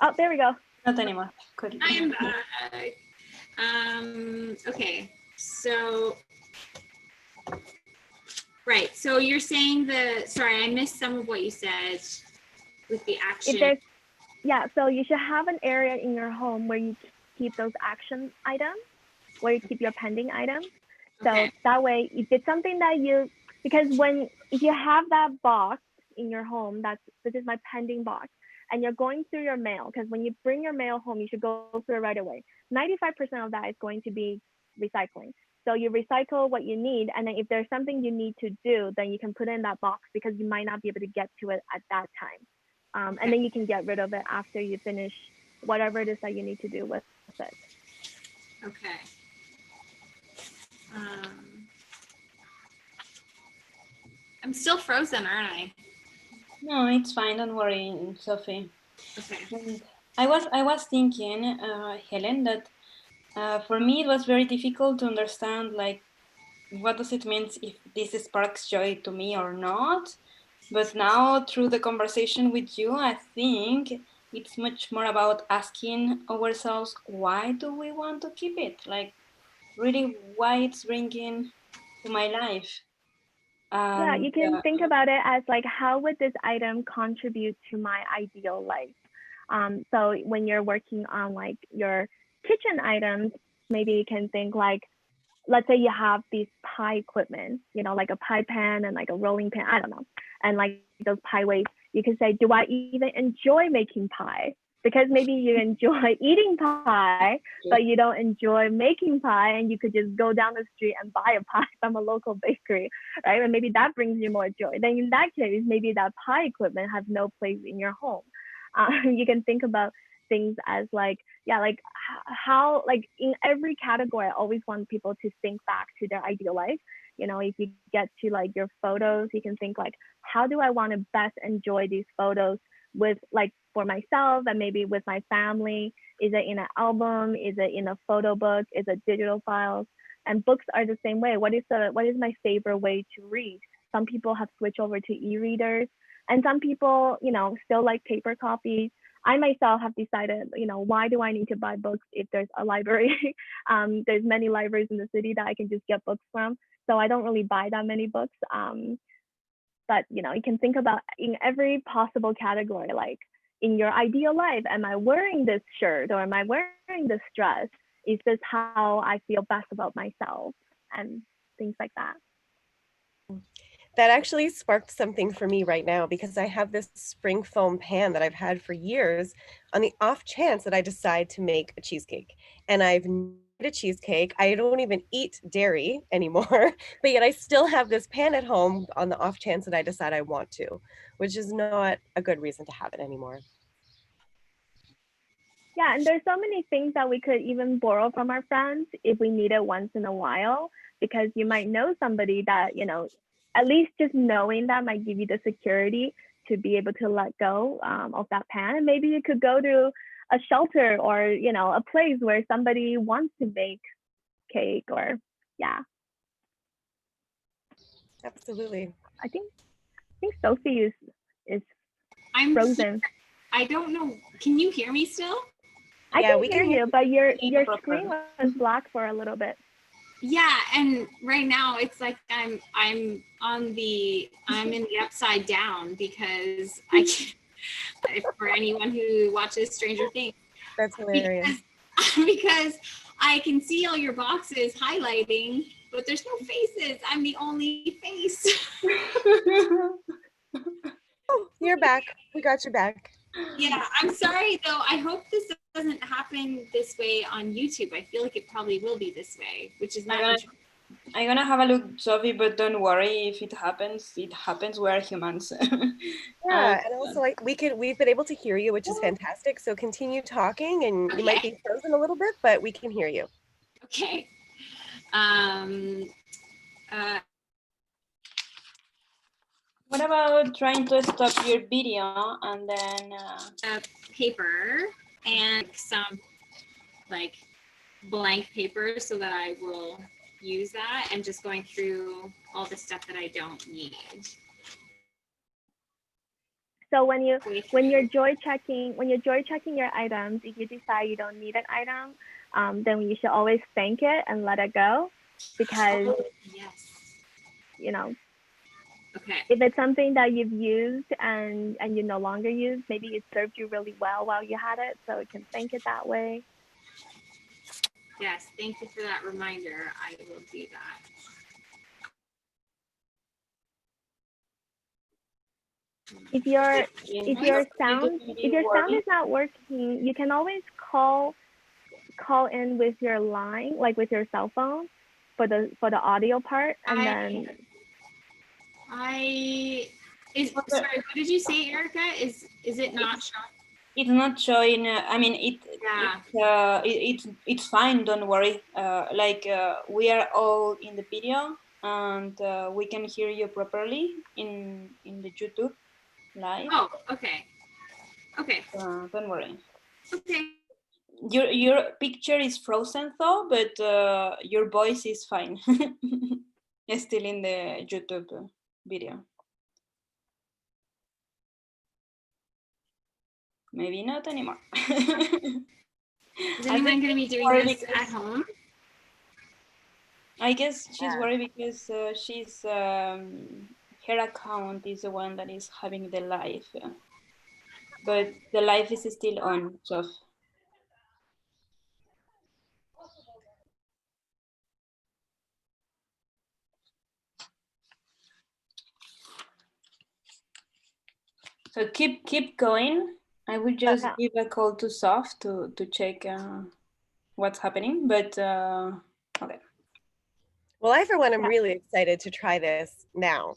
Speaker 1: Oh, there we go.
Speaker 2: Not anymore. Could
Speaker 5: I am back. Okay, so right. So you're saying sorry, I missed some of what you said with the action.
Speaker 1: Yeah, so you should have an area in your home where you keep those action items, where you keep your pending items. So
Speaker 5: Okay.
Speaker 1: that way, if it's something that because if you have that box in your home, this is my pending box, and you're going through your mail, because when you bring your mail home, you should go through it right away. 95% of that is going to be recycling. So you recycle what you need, and then if there's something you need to do, then you can put it in that box because you might not be able to get to it at that time. And then you can get rid of it after you finish whatever it is that you need to do with it.
Speaker 5: Okay. I'm still frozen, aren't I?
Speaker 2: No, it's fine. Don't worry, Sophie.
Speaker 5: Okay.
Speaker 2: And I was thinking, Helen, that for me it was very difficult to understand, like, what does it mean if this sparks joy to me or not? But now, through the conversation with you, I think it's much more about asking ourselves, why do we want to keep it? Like, really, why it's bringing to my life.
Speaker 1: Yeah,
Speaker 2: And
Speaker 1: you can think about it as like, how would this item contribute to my ideal life? So when you're working on like your kitchen items, maybe you can think like, let's say you have these pie equipment, like a pie pan and like a rolling pin, I don't know, and like those pie weights, you can say, do I even enjoy making pie? Because maybe you enjoy eating pie, but you don't enjoy making pie, and you could just go down the street and buy a pie from a local bakery, right? And maybe that brings you more joy. Then in that case, maybe that pie equipment has no place in your home. You can think about things as like, yeah, like how, like in every category, I always want people to think back to their ideal life. If you get to like your photos, you can think like, how do I want to best enjoy these photos with, like, for myself and maybe with my family? Is it in an album? Is it in a photo book? Is it digital files? And books are the same way. What is my favorite way to read? Some people have switched over to e-readers, and some people, still like paper copies. I myself have decided, why do I need to buy books if there's a library? There's many libraries in the city that I can just get books from. So I don't really buy that many books. But, you can think about in every possible category, like in your ideal life, am I wearing this shirt or am I wearing this dress? Is this how I feel best about myself? And things like that.
Speaker 4: That actually sparked something for me right now, because I have this spring foam pan that I've had for years on the off chance that I decide to make a cheesecake. And I've made a cheesecake. I don't even eat dairy anymore, but yet I still have this pan at home on the off chance that I decide I want to, which is not a good reason to have it anymore.
Speaker 1: Yeah, and there's so many things that we could even borrow from our friends if we need it once in a while, because you might know somebody that, at least just knowing that might give you the security to be able to let go of that pan. And maybe you could go to a shelter or, a place where somebody wants to make cake, or yeah.
Speaker 4: Absolutely.
Speaker 1: I think Sophie is
Speaker 5: I'm
Speaker 1: frozen.
Speaker 5: I don't know. Can you hear me still?
Speaker 1: I can hear you, but your screen was black for a little bit.
Speaker 5: Yeah, and right now it's like I'm in the upside down, because I can't, for anyone who watches Stranger Things.
Speaker 4: That's hilarious.
Speaker 5: Because I can see all your boxes highlighting, but there's no faces. I'm the only face.
Speaker 4: Oh, you're back. We got you back.
Speaker 5: Yeah, I'm sorry though. I hope this doesn't happen this way on YouTube. I feel like it probably will be this way, which is not interesting.
Speaker 2: I'm gonna have a look, Sophie, but don't worry if it happens. It happens. We're humans.
Speaker 4: Yeah, and also we've been able to hear you, which is fantastic. So continue talking, and you might be frozen a little bit, but we can hear you.
Speaker 5: Okay.
Speaker 2: What about trying to stop your video and then
Speaker 5: paper and some like blank paper so that I will use that, and just going through all the stuff that I don't need.
Speaker 1: So when you're joy checking your items, if you decide you don't need an item, then you should always thank it and let it go, because you know,
Speaker 5: Okay.
Speaker 1: if it's something that you've used and you no longer use, maybe it served you really well while you had it, so you can thank it that way.
Speaker 5: Yes, thank you for that reminder. I will do that.
Speaker 1: If your sound is not working, you can always call in with your line, like with your cell phone, for the audio part, and
Speaker 5: sorry, what did you say, Erica? Is it not showing?
Speaker 2: It's not showing. I mean, it's fine. Don't worry. We are all in the video, and we can hear you properly in the YouTube live.
Speaker 5: Oh, okay. Okay.
Speaker 2: Don't worry.
Speaker 5: Okay.
Speaker 2: Your picture is frozen though, but your voice is fine. It's still in the YouTube video. Maybe not anymore.
Speaker 5: Is anyone going to be doing this at home?
Speaker 2: I guess she's worried because her account is the one that is having the live, but the live is still on. So keep going. I would just give a call to Sof to check what's happening, but okay.
Speaker 4: Well, I for one am really excited to try this now.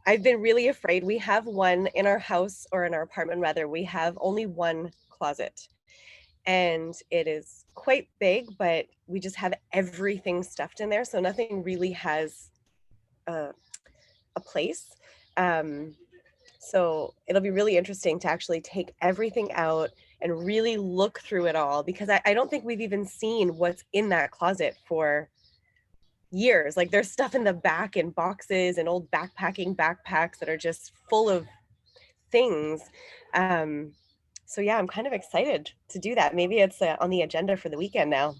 Speaker 4: I've been really afraid. We have one in our house, or in our apartment rather, we have only one closet. And it is quite big, but we just have everything stuffed in there. So nothing really has a place. So it'll be really interesting to actually take everything out and really look through it all, because I don't think we've even seen what's in that closet for years. Like there's stuff in the back in boxes and old backpacks that are just full of things. So yeah, I'm kind of excited to do that. Maybe it's on the agenda for the weekend now.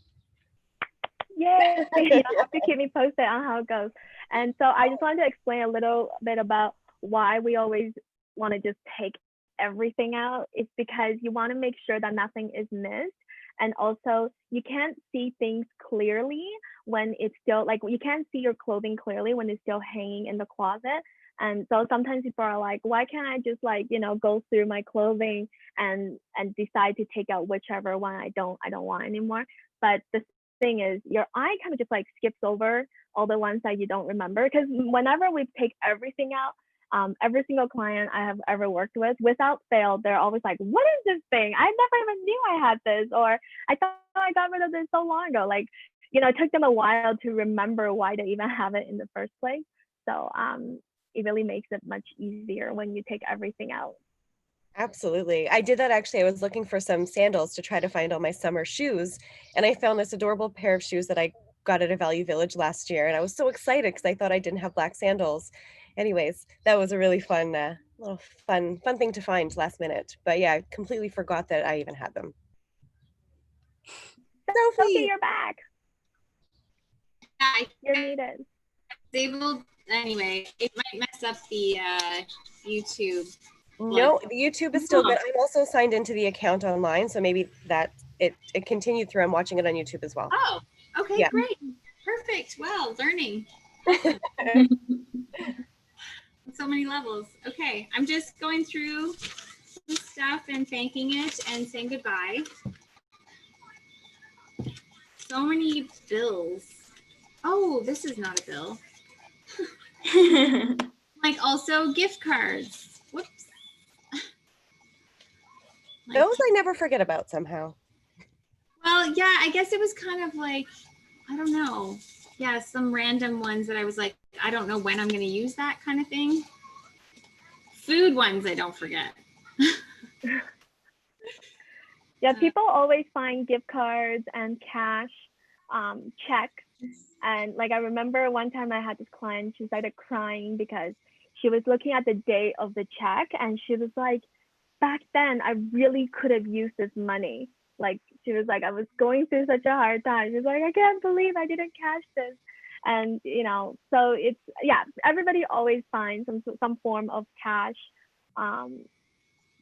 Speaker 1: Yay! You'll have to keep me posted on how it goes. And so I just wanted to explain a little bit about why we always want to just take everything out. It's because you want to make sure that nothing is missed. And also, you can't see things clearly when it's still, like, you can't see your clothing clearly when it's still hanging in the closet. And so sometimes people are like, why can't I just, like, you know, go through my clothing and decide to take out whichever one I don't want anymore. But the thing is, your eye kind of just like skips over all the ones that you don't remember, because whenever we take everything out, every single client I have ever worked with, without fail, they're always like, what is this thing? I never even knew I had this, or I thought I got rid of this so long ago. Like, you know, it took them a while to remember why they even have it in the first place. So it really makes it much easier when you take everything out.
Speaker 4: Absolutely. I did that actually. I was looking for some sandals to try to find all my summer shoes, and I found this adorable pair of shoes that I got at a Value Village last year, and I was so excited because I thought I didn't have black sandals. Anyways, that was a really fun little fun thing to find last minute. But yeah, I completely forgot that I even had them.
Speaker 1: Sophie, you're back. You're needed.
Speaker 5: Anyway, it might mess up the YouTube.
Speaker 4: No, the YouTube is still good. I'm also signed into the account online, so maybe that it continued through. I'm watching it on YouTube as well.
Speaker 5: Oh, okay, yeah. Great. Perfect. Wow, learning. So many levels. Okay, I'm just going through some stuff and thanking it and saying goodbye. So many bills. Oh, this is not a bill. Like also gift cards. Whoops.
Speaker 4: Those I never forget about somehow.
Speaker 5: Well, yeah, I guess it was kind of like, I don't know. Yeah, some random ones that I was like, I don't know when I'm going to use that kind of thing. Food ones I don't forget.
Speaker 1: Yeah, people always find gift cards and cash, checks. And like, I remember one time I had this client, she started crying because she was looking at the date of the check, and she was like, back then I really could have used this money. Like, she was like, I was going through such a hard time. She was like, I can't believe I didn't cash this. And so it's, yeah, everybody always finds some form of cash,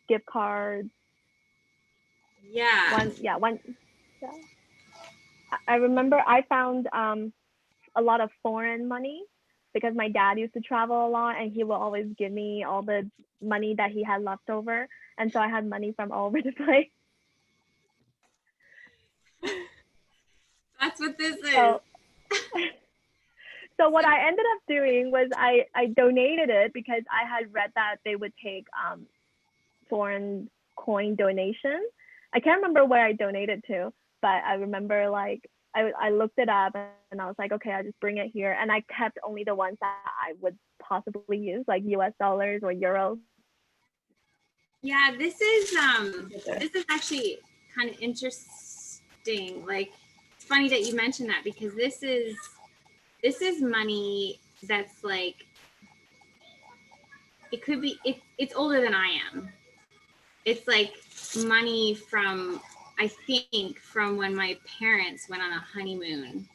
Speaker 1: gift cards.
Speaker 5: Yeah.
Speaker 1: I remember I found a lot of foreign money because my dad used to travel a lot, and he will always give me all the money that he had left over. And so I had money from all over the place.
Speaker 5: That's what this is.
Speaker 1: So what I ended up doing was I donated it because I had read that they would take foreign coin donation. I can't remember where I donated to, but I remember like I looked it up and I was like, okay, I'll just bring it here. And I kept only the ones that I would possibly use, like US dollars or euros.
Speaker 5: Yeah, this is actually kind of interesting. Like, it's funny that you mentioned that, because this is money that's like, it could be, it's older than I am. It's like money from, I think, from when my parents went on a honeymoon.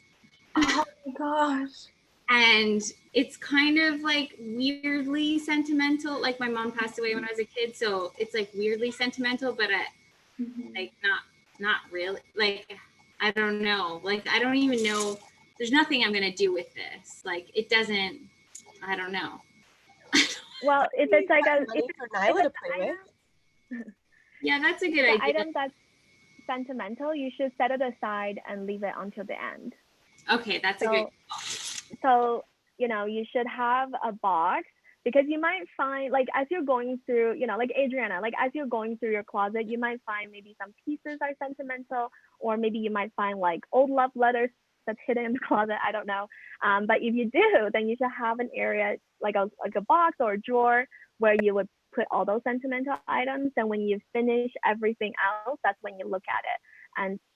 Speaker 2: Oh my gosh.
Speaker 5: And it's kind of like weirdly sentimental. Like, my mom passed away when I was a kid, so it's like weirdly sentimental, but like not really. Like, I don't know. Like, I don't even know. There's nothing I'm gonna do with this. Like, it doesn't. I don't know.
Speaker 1: Well, if it's like
Speaker 4: money for Nyla to play with.
Speaker 5: Yeah, that's a good
Speaker 1: the
Speaker 5: idea.
Speaker 1: item that's sentimental, you should set it aside and leave it until the end.
Speaker 5: Okay, that's a good.
Speaker 1: So, you should have a box, because you might find, like, as you're going through, like Adriana, like as you're going through your closet, you might find maybe some pieces are sentimental, or maybe you might find like old love letters that's hidden in the closet. I don't know. But if you do, then you should have an area like a box or a drawer where you would put all those sentimental items. And when you finish everything else, that's when you look at it.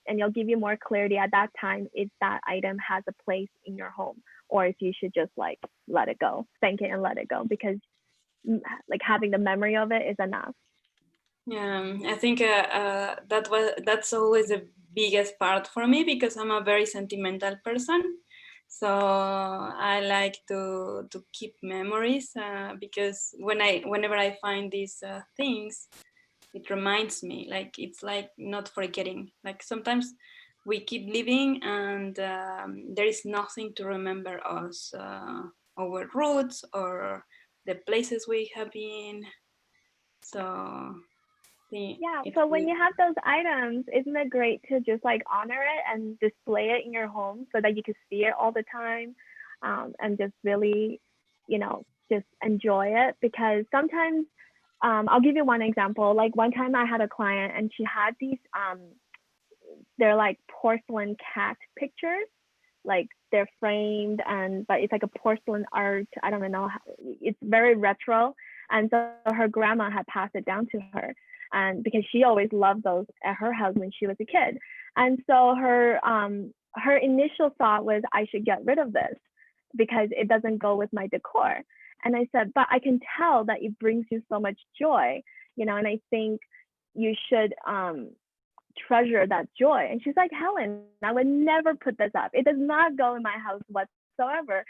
Speaker 1: And you'll give you more clarity at that time if that item has a place in your home, or if you should just like let it go, thank it and let it go, because like having the memory of it is enough.
Speaker 2: Yeah, I think that's always the biggest part for me, because I'm a very sentimental person. So I like to keep memories, because whenever I find these things, it reminds me, like, it's like not forgetting. Like, sometimes we keep living and there is nothing to remember us, our roots or the places we have been. So
Speaker 1: so when you have those items, isn't it great to just like honor it and display it in your home so that you can see it all the time, and just really, just enjoy it? Because sometimes, I'll give you one example. Like, one time I had a client and she had these, they're like porcelain cat pictures, like they're framed, but it's like a porcelain art. I don't know it's very retro. And so her grandma had passed it down to her, and because she always loved those at her house when she was a kid. And so her initial thought was, I should get rid of this because it doesn't go with my decor. And I said, but I can tell that it brings you so much joy, and I think you should treasure that joy. And she's like, Helen, I would never put this up. It does not go in my house whatsoever.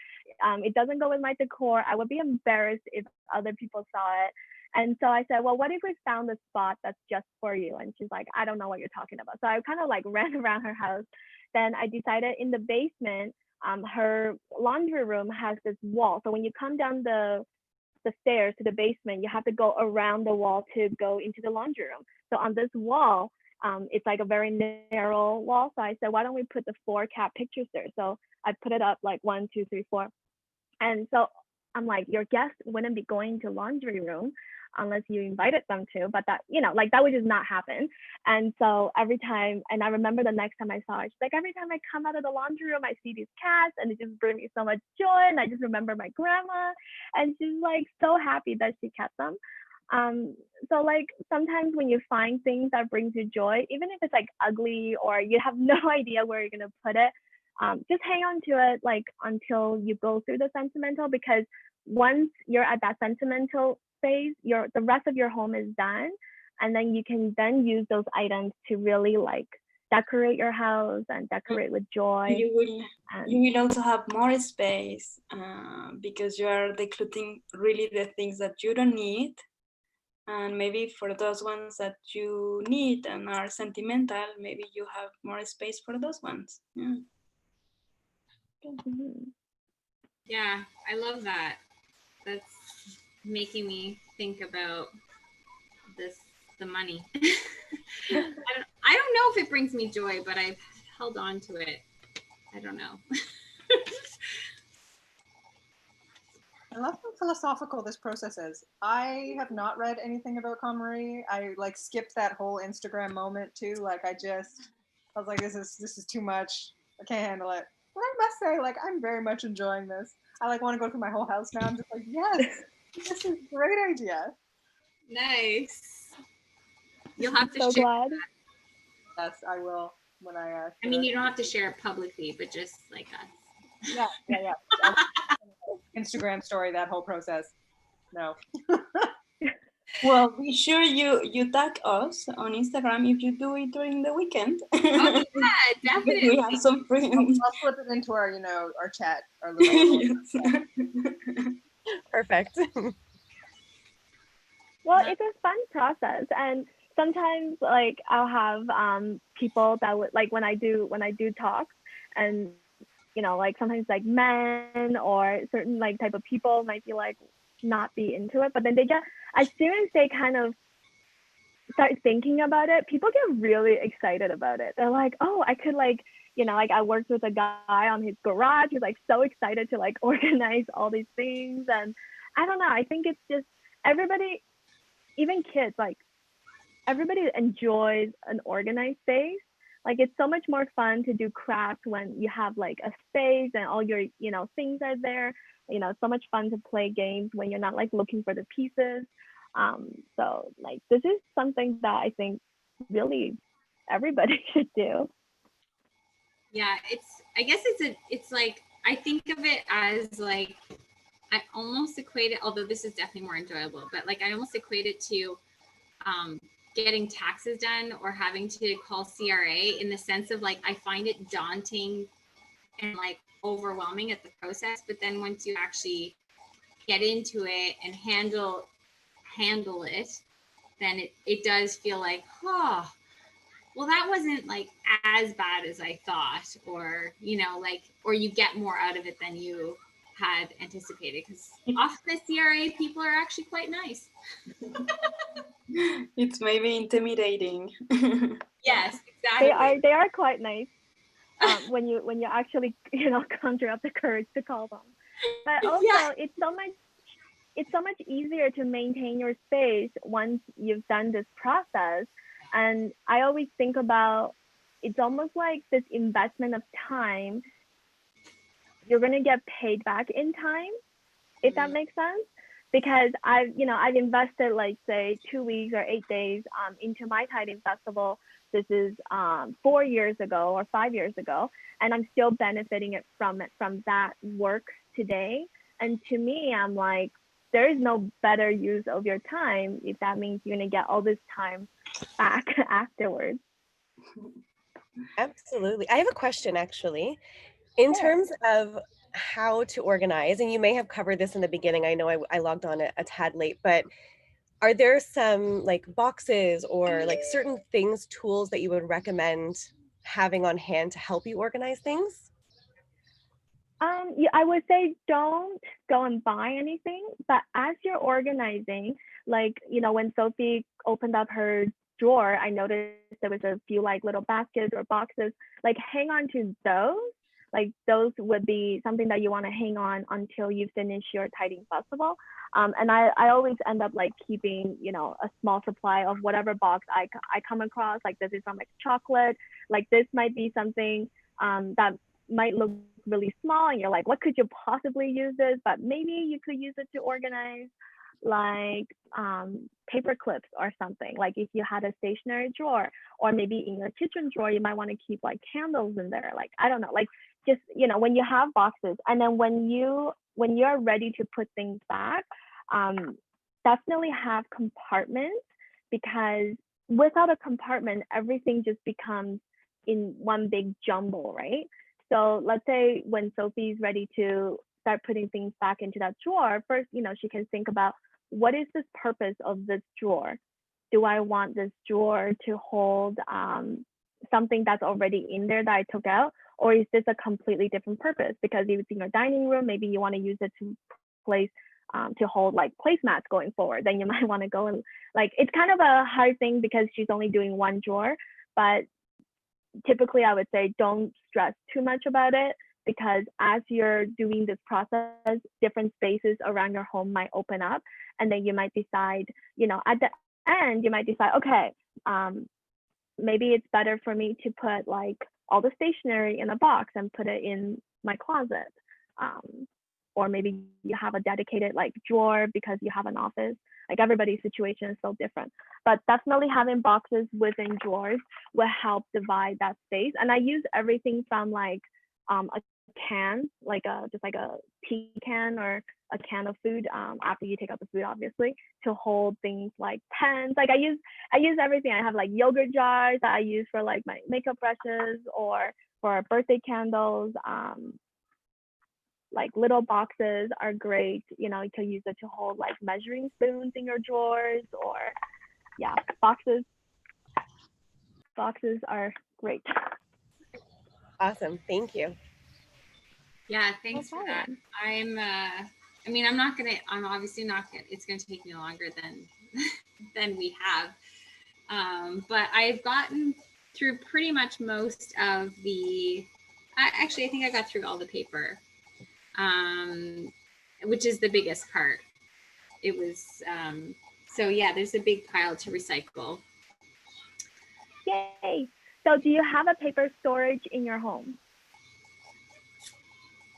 Speaker 1: It doesn't go with my decor. I would be embarrassed if other people saw it. And so I said, well, what if we found a spot that's just for you? And she's like, I don't know what you're talking about. So I kind of like ran around her house. Then I decided in the basement, her laundry room has this wall. So when you come down the stairs to the basement, you have to go around the wall to go into the laundry room. So on this wall, it's like a very narrow wall. So I said, why don't we put the 4 cat pictures there? So I put it up like 1, 2, 3, 4. And so I'm like, your guests wouldn't be going to laundry room unless you invited them to, but that, like that would just not happen. And so every time, and I remember the next time I saw her, she's like, every time I come out of the laundry room, I see these cats and it just brings me so much joy. And I just remember my grandma, and she's like so happy that she kept them. So like sometimes when you find things that brings you joy, even if it's like ugly or you have no idea where you're gonna put it, just hang on to it like until you go through the sentimental, because once you're at that sentimental phase, the rest of your home is done, and then you can then use those items to really like decorate your house and decorate with joy.
Speaker 2: You will also have more space because you are decluttering really the things that you don't need, and maybe for those ones that you need and are sentimental, maybe you have more space for those ones. Yeah.
Speaker 5: Yeah, I love that. That's making me think about the money. I don't know if it brings me joy, but I've held on to it. I don't know.
Speaker 6: I love how philosophical this process is. I have not read anything about KonMari. I like skipped that whole Instagram moment too. Like I was like, this is too much. I can't handle it. But I must say, like, I'm very much enjoying this. I like want to go through my whole house now. I'm just like, yes, this is a great idea.
Speaker 5: Nice. You'll have to
Speaker 1: so
Speaker 5: share.
Speaker 1: Glad.
Speaker 6: Yes, I will when I.
Speaker 5: I mean, you don't have to share it publicly, but just like us.
Speaker 6: Yeah. Instagram story, that whole process. No.
Speaker 2: Well, be sure you tag us on Instagram if you do it during the weekend.
Speaker 5: Oh yeah, definitely.
Speaker 2: We have some friends.
Speaker 6: I'll slip it into our, our chat, our little.
Speaker 2: Yes.
Speaker 4: Perfect.
Speaker 1: Well, it's a fun process, and sometimes like I'll have people that would like when I do talks, and like sometimes like men or certain like type of people might be like not be into it, but then as soon as they kind of start thinking about it, people get really excited about it. They're like, oh, I could like like I worked with a guy on his garage who's like so excited to like organize all these things, and I don't know, I think it's just everybody, even kids, like everybody enjoys an organized space. Like it's so much more fun to do crafts when you have like a space and all your things are there. It's so much fun to play games when you're not like looking for the pieces. So like this is something that I think really everybody should do.
Speaker 5: Yeah, I guess it's like I think of it as like I almost equate it, although this is definitely more enjoyable, but like I almost equate it to getting taxes done or having to call CRA, in the sense of like I find it daunting and like overwhelming at the process, but then once you actually get into it and handle it, then it does feel like, oh, well, that wasn't like as bad as I thought, or like, or you get more out of it than you had anticipated, because off the CRA people are actually quite nice.
Speaker 2: It's maybe intimidating.
Speaker 5: Yes, exactly.
Speaker 1: They are quite nice when you actually conjure up the courage to call them. But also it's so much easier to maintain your space once you've done this process. And I always think about, it's almost like this investment of time. You're gonna get paid back in time, if that makes sense. Because I've invested like say 2 weeks or 8 days into my tidying festival. This is 4 years ago or 5 years ago, and I'm still benefiting from that work today. And to me, I'm like, there is no better use of your time if that means you're gonna get all this time back afterwards.
Speaker 4: Absolutely. I have a question actually. In terms of how to organize, and you may have covered this in the beginning, I know I logged on a tad late, but are there some like boxes or like certain things, tools that you would recommend having on hand to help you organize things?
Speaker 1: Yeah, I would say don't go and buy anything, but as you're organizing, like, when Sophie opened up her drawer, I noticed there was a few like little baskets or boxes, like hang on to those. Like those would be something that you want to hang on until you finish your tidying festival. And I always end up like keeping, a small supply of whatever box I come across. Like this is from like chocolate, like this might be something that might look really small and you're like, what could you possibly use this? But maybe you could use it to organize. like paper clips or something. Like if you had a stationery drawer, or maybe in your kitchen drawer, you might want to keep like candles in there. Like, I don't know, like just, you know, when you have boxes, and then when you're ready to put things back, definitely have compartments, because without a compartment, everything just becomes in one big jumble, right? So let's say when Sophie's ready to start putting things back into that drawer, first, you know, she can think about, what is this purpose of this drawer? Do I want this drawer to hold something that's already in there that I took out? Or is this a completely different purpose? Because if it's in your dining room, maybe you want to use it to place, to hold like placemats going forward. Then you might want to go and like, it's kind of a hard thing because she's only doing one drawer, but typically I would say don't stress too much about it, because as you're doing this process, different spaces around your home might open up, and then you might decide, you know, at the end, you might decide, okay, maybe it's better for me to put like all the stationery in a box and put it in my closet. Or maybe you have a dedicated like drawer because you have an office. Like everybody's situation is so different, but definitely having boxes within drawers will help divide that space. And I use everything from like a can, like just like a tea can or a can of food, after you take out the food, obviously, to hold things like pens. Like I use everything. I have like yogurt jars that I use for like my makeup brushes, or for birthday candles. Like little boxes are great, you know, you can use it to hold like measuring spoons in your drawers, or yeah, boxes are great.
Speaker 4: Awesome. Thank you.
Speaker 5: Yeah, thanks for that. I'm obviously not gonna, it's gonna take me longer than we have. But I've gotten through pretty much most of I think I got through all the paper, which is the biggest part. It was, so yeah, there's a big pile to recycle.
Speaker 1: Yay. So do you have a paper storage in your home?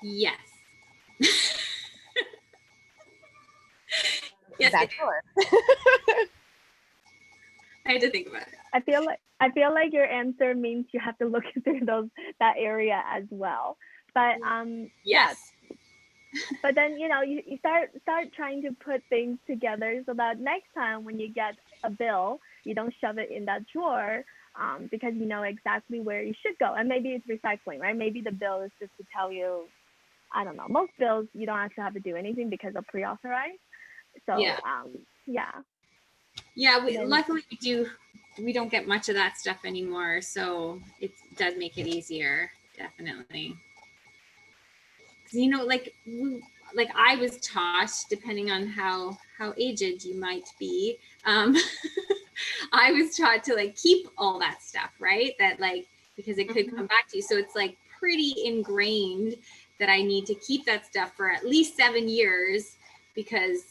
Speaker 5: Yes. Yes,
Speaker 4: That's sure.
Speaker 5: I had to think about it.
Speaker 1: I feel like your answer means you have to look through that area as well. But
Speaker 5: yes.
Speaker 1: But then, you know, you start trying to put things together so that next time when you get a bill, you don't shove it in that drawer, because you know exactly where you should go. And maybe it's recycling, right? Maybe the bill is just to tell you, I don't know, most bills you don't actually have to do anything because they're pre-authorized. So
Speaker 5: yeah, luckily we don't get much of that stuff anymore, so it does make it easier, definitely. You know, like I was taught, depending on how aged you might be, I was taught to like keep all that stuff, right? That like, because it could come back to you. So it's like pretty ingrained that I need to keep that stuff for at least 7 years, because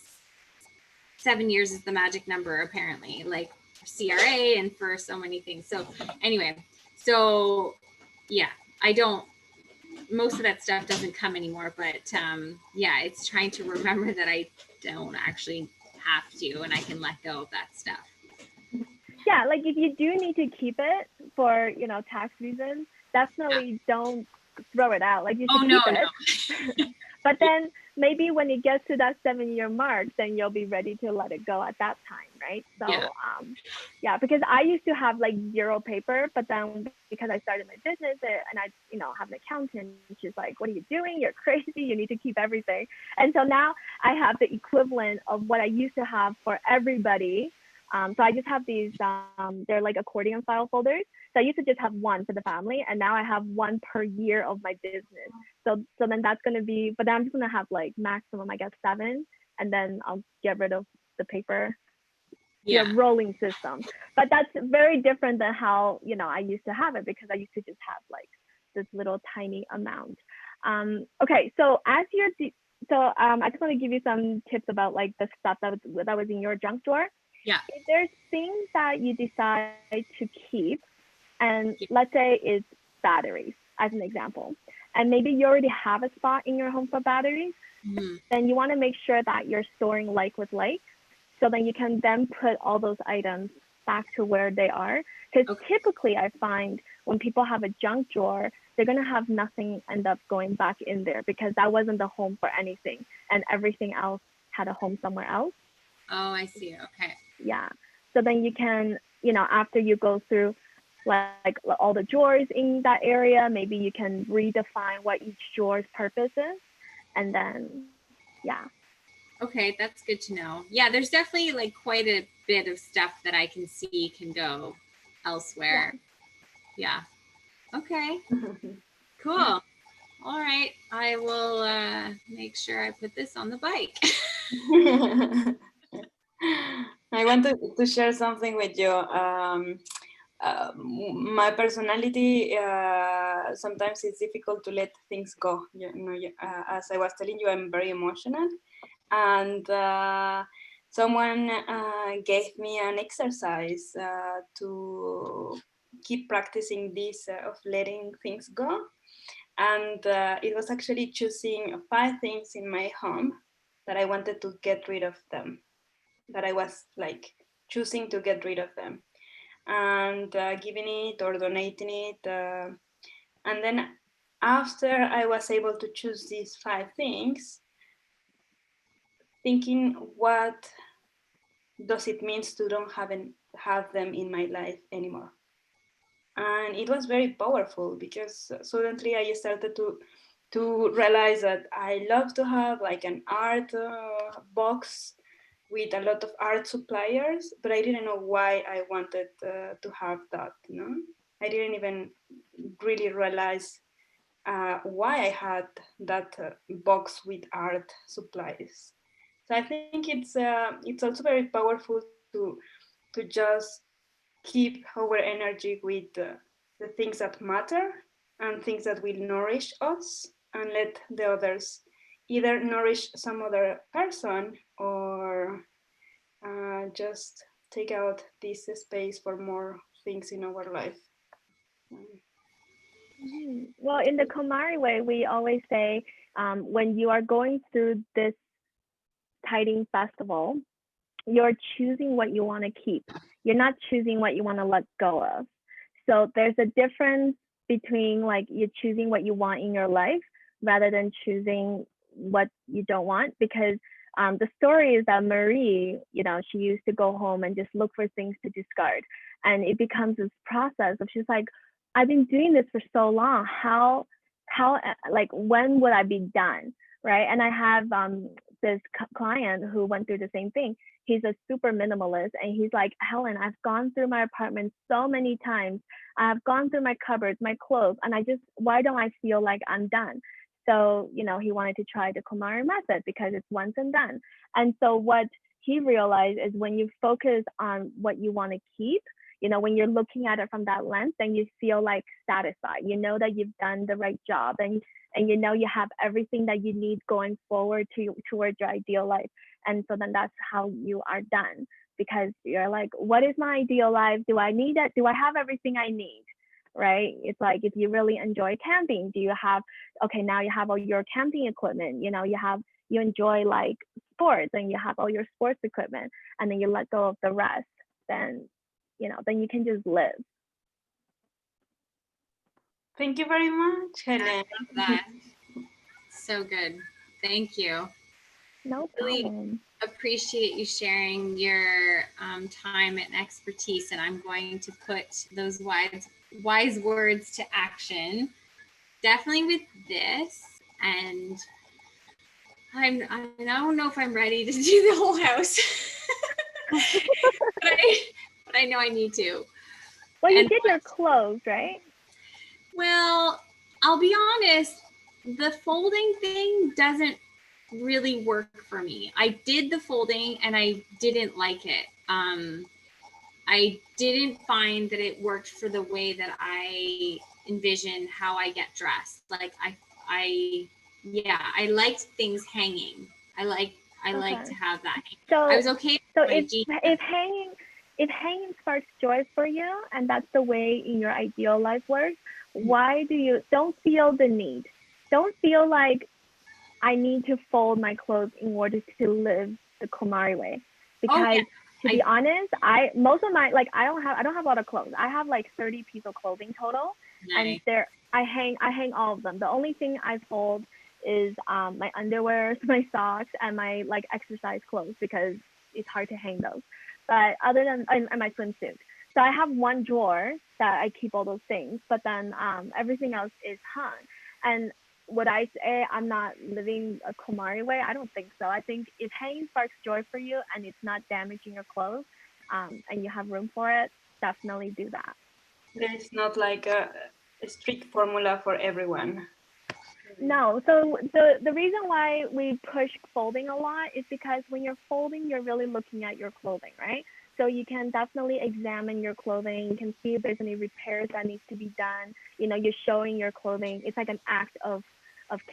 Speaker 5: 7 years is the magic number, apparently, like for CRA and for so many things. So anyway, so yeah, most of that stuff doesn't come anymore, but yeah, it's trying to remember that I don't actually have to, and I can let go of that stuff.
Speaker 1: Yeah, like if you do need to keep it for, you know, tax reasons, definitely don't throw it out. Like you should keep it. No. But then maybe when it gets to that 7-year mark, then you'll be ready to let it go at that time, right? So yeah, because I used to have like zero paper, but then because I started my business and I, you know, have an accountant, she's like, what are you doing? You're crazy. You need to keep everything. And so now I have the equivalent of what I used to have for everybody. So I just have these, they're like accordion file folders. So I used to just have one for the family, and now I have one per year of my business. So then that's going to be, but then I'm just going to have like maximum, I guess, 7, and then I'll get rid of the paper. Yeah, rolling system. But that's very different than how, you know, I used to have it, because I used to just have like this little tiny amount. Okay, so as you're, I just want to give you some tips about like the stuff that was in your junk drawer.
Speaker 5: Yeah.
Speaker 1: If there's things that you decide to keep, and let's say it's batteries as an example, and maybe you already have a spot in your home for batteries, then you want to make sure that you're storing like with like, so then you can then put all those items back to where they are. Because typically I find when people have a junk drawer, they're going to have nothing end up going back in there because that wasn't the home for anything and everything else had a home somewhere else.
Speaker 5: Oh, I see. Okay.
Speaker 1: Yeah. So then you can, you know, after you go through like all the drawers in that area, maybe you can redefine what each drawer's purpose is. And then, yeah.
Speaker 5: Okay, that's good to know. Yeah, there's definitely like quite a bit of stuff that I can see can go elsewhere. Yeah. Okay. Cool. All right. I will make sure I put this on the bike.
Speaker 2: I want to share something with you. My personality, sometimes it's difficult to let things go. You know, as I was telling you, I'm very emotional. And someone gave me an exercise to keep practicing this of letting things go. And it was actually choosing 5 things in my home that I wanted to get rid of them, that I was like choosing to get rid of them, and giving it or donating it. And then after I was able to choose these 5 things, thinking what does it mean to don't have them in my life anymore. And it was very powerful because suddenly I started to realize that I love to have like an art box with a lot of art suppliers, but I didn't know why I wanted to have that. You know, I didn't even really realize why I had that box with art supplies. So I think it's also very powerful to just keep our energy with the things that matter and things that will nourish us, and let the others either nourish some other person or just take out this space for more things in our life.
Speaker 1: Well, in the KonMari way, we always say when you are going through this tidying festival, you're choosing what you want to keep. You're not choosing what you want to let go of. So there's a difference between like you're choosing what you want in your life rather than choosing what you don't want. Because the story is that Marie, you know, she used to go home and just look for things to discard. And it becomes this process of she's like, I've been doing this for so long. How, like, when would I be done? Right. And I have this client who went through the same thing. He's a super minimalist and he's like, Helen, I've gone through my apartment so many times. I've gone through my cupboards, my clothes, and why don't I feel like I'm done? So, you know, he wanted to try the KonMari method because it's once and done. And so what he realized is when you focus on what you want to keep, you know, when you're looking at it from that lens, then you feel like satisfied. You know that you've done the right job and you know you have everything that you need going forward towards your ideal life. And so then that's how you are done, because you're like, what is my ideal life? Do I need that? Do I have everything I need? Right? It's like, if you really enjoy camping, do you have, okay, now you have all your camping equipment, you know, you enjoy like sports and you have all your sports equipment, and then you let go of the rest, then, you know, then you can just live.
Speaker 2: Thank you very much, Helen.
Speaker 5: I love that. So good. Thank you.
Speaker 1: No
Speaker 5: Really
Speaker 1: problem.
Speaker 5: appreciate you sharing your time and expertise, and I'm going to put those wise words to action. Definitely with this, and I don't know if I'm ready to do the whole house, but I know I need to.
Speaker 1: Well, you did your clothes, right?
Speaker 5: Well, I'll be honest, the folding thing doesn't really work for me. I did the folding and I didn't like it. I didn't find that it worked for the way that I envision how I get dressed. Like I liked things hanging. I like to have that.
Speaker 1: So
Speaker 5: I was okay.
Speaker 1: So if hanging sparks joy for you, and that's the way in your ideal life works, why don't feel the need don't feel like I need to fold my clothes in order to live the KonMari way. Because to be honest, most of my, like, I don't have a lot of clothes. I have like 30 pieces of clothing total.
Speaker 5: Nice.
Speaker 1: And I hang all of them. The only thing I fold is my underwear, my socks, and my like exercise clothes, because it's hard to hang those. But other than, and my swimsuit. So I have one drawer that I keep all those things, but then everything else is hung. And would I say I'm not living a KonMari way? I don't think so. I think if hanging sparks joy for you and it's not damaging your clothes, and you have room for it, definitely do that.
Speaker 2: There's not like a strict formula for everyone.
Speaker 1: No, so the reason why we push folding a lot is because when you're folding, you're really looking at your clothing, right? So you can definitely examine your clothing. You can see if there's any repairs that needs to be done. You know, you're showing your clothing. It's like an act of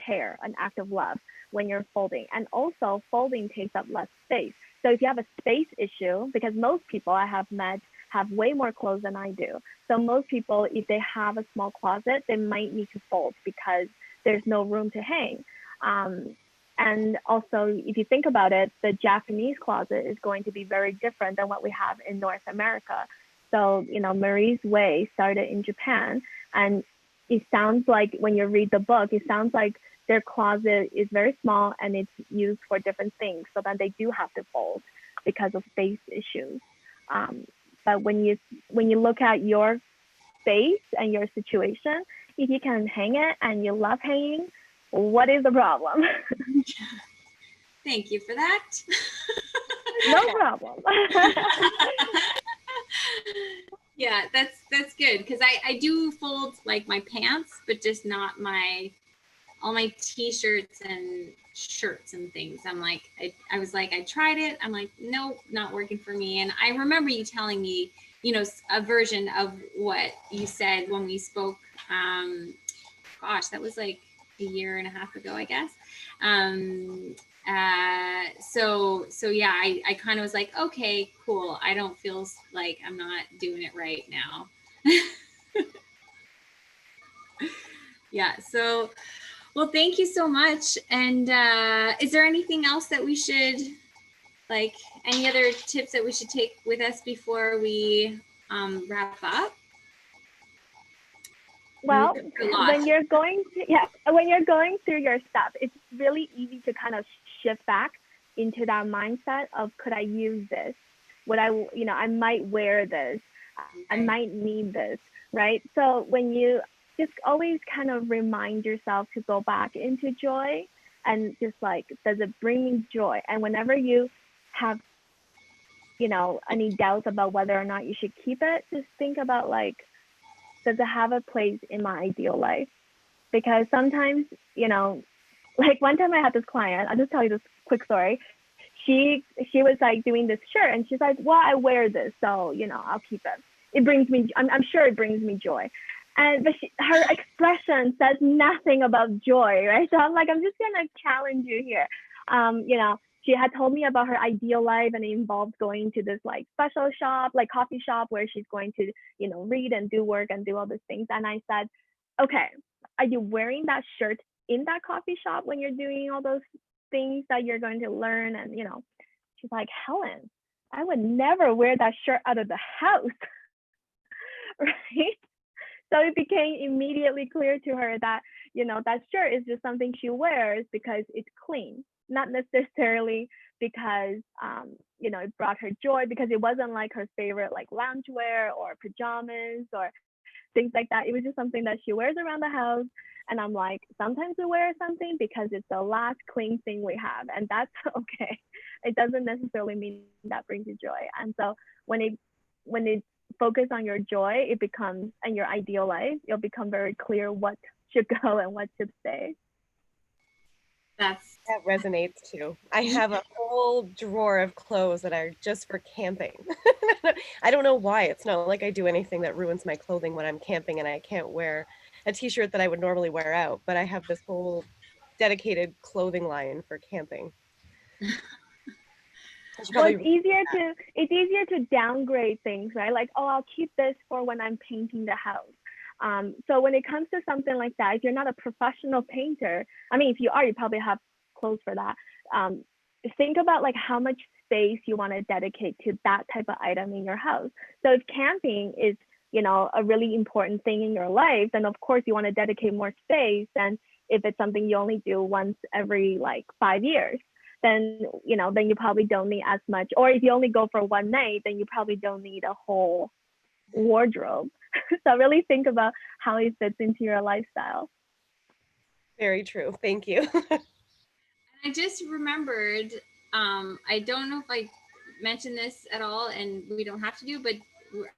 Speaker 1: care, an act of love when you're folding. And also folding takes up less space. So if you have a space issue, because most people I have met have way more clothes than I do. So most people, if they have a small closet, they might need to fold because there's no room to hang. And also, if you think about it, the Japanese closet is going to be very different than what we have in North America. So, you know, Marie's way started in Japan, and it sounds like when you read the book, it sounds like their closet is very small and it's used for different things. So then they do have to fold because of space issues. But when you look at your space and your situation, if you can hang it and you love hanging, what is the problem?
Speaker 5: Thank you for that.
Speaker 1: No problem.
Speaker 5: Yeah, that's good, because I do fold like my pants, but just not all my t-shirts and shirts and things. I'm like, I was like, I tried it. I'm like, nope, not working for me. And I remember you telling me, you know, a version of what you said when we spoke. Gosh, that was like a year and a half ago, I guess. So yeah, I kind of was like, okay, cool. I don't feel like I'm not doing it right now. Yeah. So, well, thank you so much. And is there anything else that we should, like, any other tips that we should take with us before we wrap up?
Speaker 1: Well, when you're going through your stuff, it's really easy to kind of shift back into that mindset of, could I use this? Would I, you know, I might wear this. I might need this, right? So when you just always kind of remind yourself to go back into joy, and just like, does it bring me joy? And whenever you have, you know, any doubts about whether or not you should keep it, just think about, like, does it have a place in my ideal life? Because sometimes, you know, like one time I had this client, I'll just tell you this quick story. She was like doing this shirt, and she's like, well, I wear this, so, you know, I'll keep it. It brings me, I'm sure it brings me joy. But her expression says nothing about joy, right? So I'm like, I'm just gonna challenge you here. You know, she had told me about her ideal life, and it involved going to this like special shop, like coffee shop, where she's going to, you know, read and do work and do all these things. And I said, okay, are you wearing that shirt in that coffee shop when you're doing all those things that you're going to learn? And, you know, she's like, Helen, I would never wear that shirt out of the house. Right? So it became immediately clear to her that, you know, that shirt is just something she wears because it's clean, not necessarily because, you know, it brought her joy, because it wasn't like her favorite like loungewear or pajamas or things like that. It was just something that she wears around the house. And I'm like, sometimes we wear something because it's the last clean thing we have, and that's okay. It doesn't necessarily mean that brings you joy. And so when it focus on your joy, it becomes, and your ideal life, it'll become very clear what should go and what should stay.
Speaker 4: That resonates too. I have a whole drawer of clothes that are just for camping. I don't know why. It's not like I do anything that ruins my clothing when I'm camping and I can't wear a t-shirt that I would normally wear out, but I have this whole dedicated clothing line for camping.
Speaker 1: Well, it's easier to downgrade things, right? Like, oh, I'll keep this for when I'm painting the house. So when it comes to something like that, if you're not a professional painter, I mean, if you are, you probably have clothes for that. Think about like how much space you want to dedicate to that type of item in your house. So if camping is, you know, a really important thing in your life, then of course you want to dedicate more space than if it's something you only do once every like 5 years. Then, you know, then you probably don't need as much. Or if you only go for one night, then you probably don't need a whole wardrobe. So really think about how it fits into your lifestyle.
Speaker 4: Very true. Thank you.
Speaker 5: I just remembered, I don't know if I mentioned this at all, and we don't have to do, but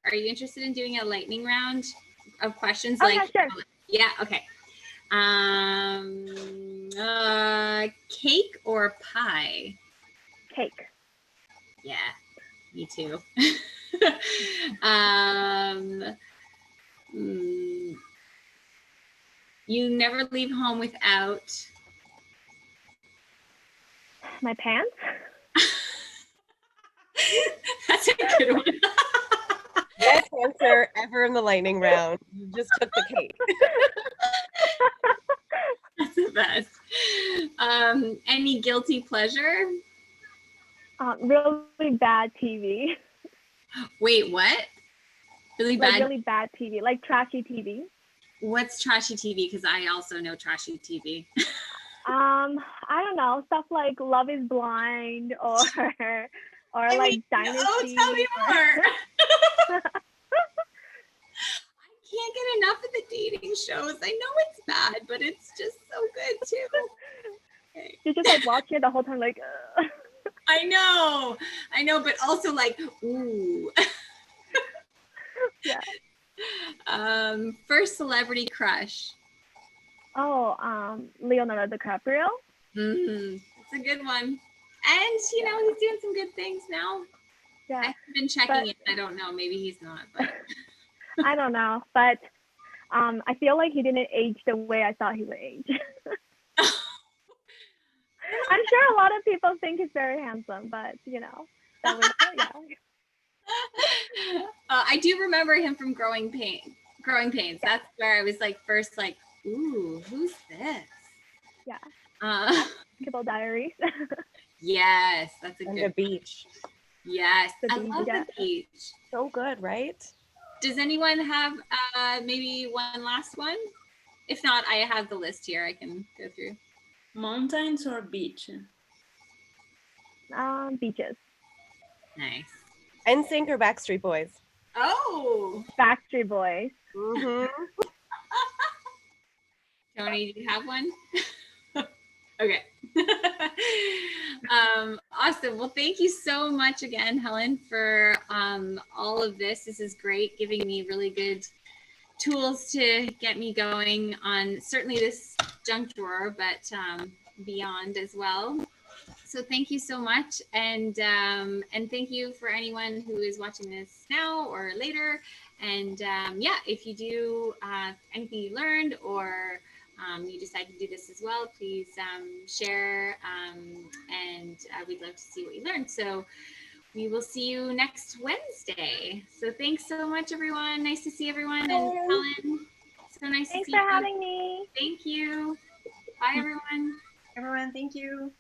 Speaker 5: are you interested in doing a lightning round of questions?
Speaker 1: Oh,
Speaker 5: like,
Speaker 1: yeah, sure.
Speaker 5: Yeah, okay. Cake or pie?
Speaker 1: Cake.
Speaker 5: Yeah, me too. You never leave home without?
Speaker 1: My pants.
Speaker 5: That's a good one.
Speaker 4: Best answer ever in the lightning round. You just took the cake.
Speaker 5: That's the best. Any guilty pleasure?
Speaker 1: Really bad TV.
Speaker 5: Wait, what? Really bad?
Speaker 1: Like really bad TV, like trashy TV.
Speaker 5: What's trashy TV? Because I also know trashy TV.
Speaker 1: I don't know, stuff like Love is Blind or like Dynasty.
Speaker 5: Oh, tell me more. I can't get enough of the dating shows. I know it's bad, but it's just so good too. Okay.
Speaker 1: You're just like watching it the whole time, like.
Speaker 5: I know, but also like, ooh.
Speaker 1: Yeah.
Speaker 5: First celebrity crush.
Speaker 1: Oh, Leonardo DiCaprio.
Speaker 5: It's a good one. And you know, he's doing some good things now.
Speaker 1: Yeah.
Speaker 5: I haven't been checking it. I don't know. Maybe he's not, but
Speaker 1: I don't know. But I feel like he didn't age the way I thought he would age. I'm sure a lot of people think he's very handsome, but you know, that was yeah.
Speaker 5: I do remember him from Growing Pains. That's where I was like first like, ooh, who's this?
Speaker 1: Yeah.
Speaker 5: Basketball
Speaker 1: Diaries.
Speaker 5: Yes, that's a
Speaker 4: and
Speaker 5: good
Speaker 4: the beach.
Speaker 5: Yes,
Speaker 1: the
Speaker 5: I
Speaker 1: beach,
Speaker 5: love
Speaker 1: yeah.
Speaker 5: the beach.
Speaker 4: So good, right?
Speaker 5: Does anyone have maybe one last one? If not, I have the list here. I can go through.
Speaker 2: Mountains or beach?
Speaker 1: Beaches.
Speaker 5: Nice.
Speaker 4: NSYNC or Backstreet Boys?
Speaker 5: Oh,
Speaker 1: Backstreet Boys.
Speaker 4: Mm-hmm.
Speaker 5: Tony, do you have one? Okay. Awesome. Well, thank you so much again, Helen, for all of this. This is great, giving me really good tools to get me going on certainly this junk drawer, but beyond as well. So thank you so much, and thank you for anyone who is watching this now or later. And yeah, if you do anything you learned or you decide to do this as well, please share, and we'd love to see what you learned. So we will see you next Wednesday. So thanks so much, everyone. Nice to see everyone. And Helen, so nice to see you.
Speaker 1: Thanks for having me.
Speaker 5: Thank you. Bye, everyone.
Speaker 6: Everyone, thank you.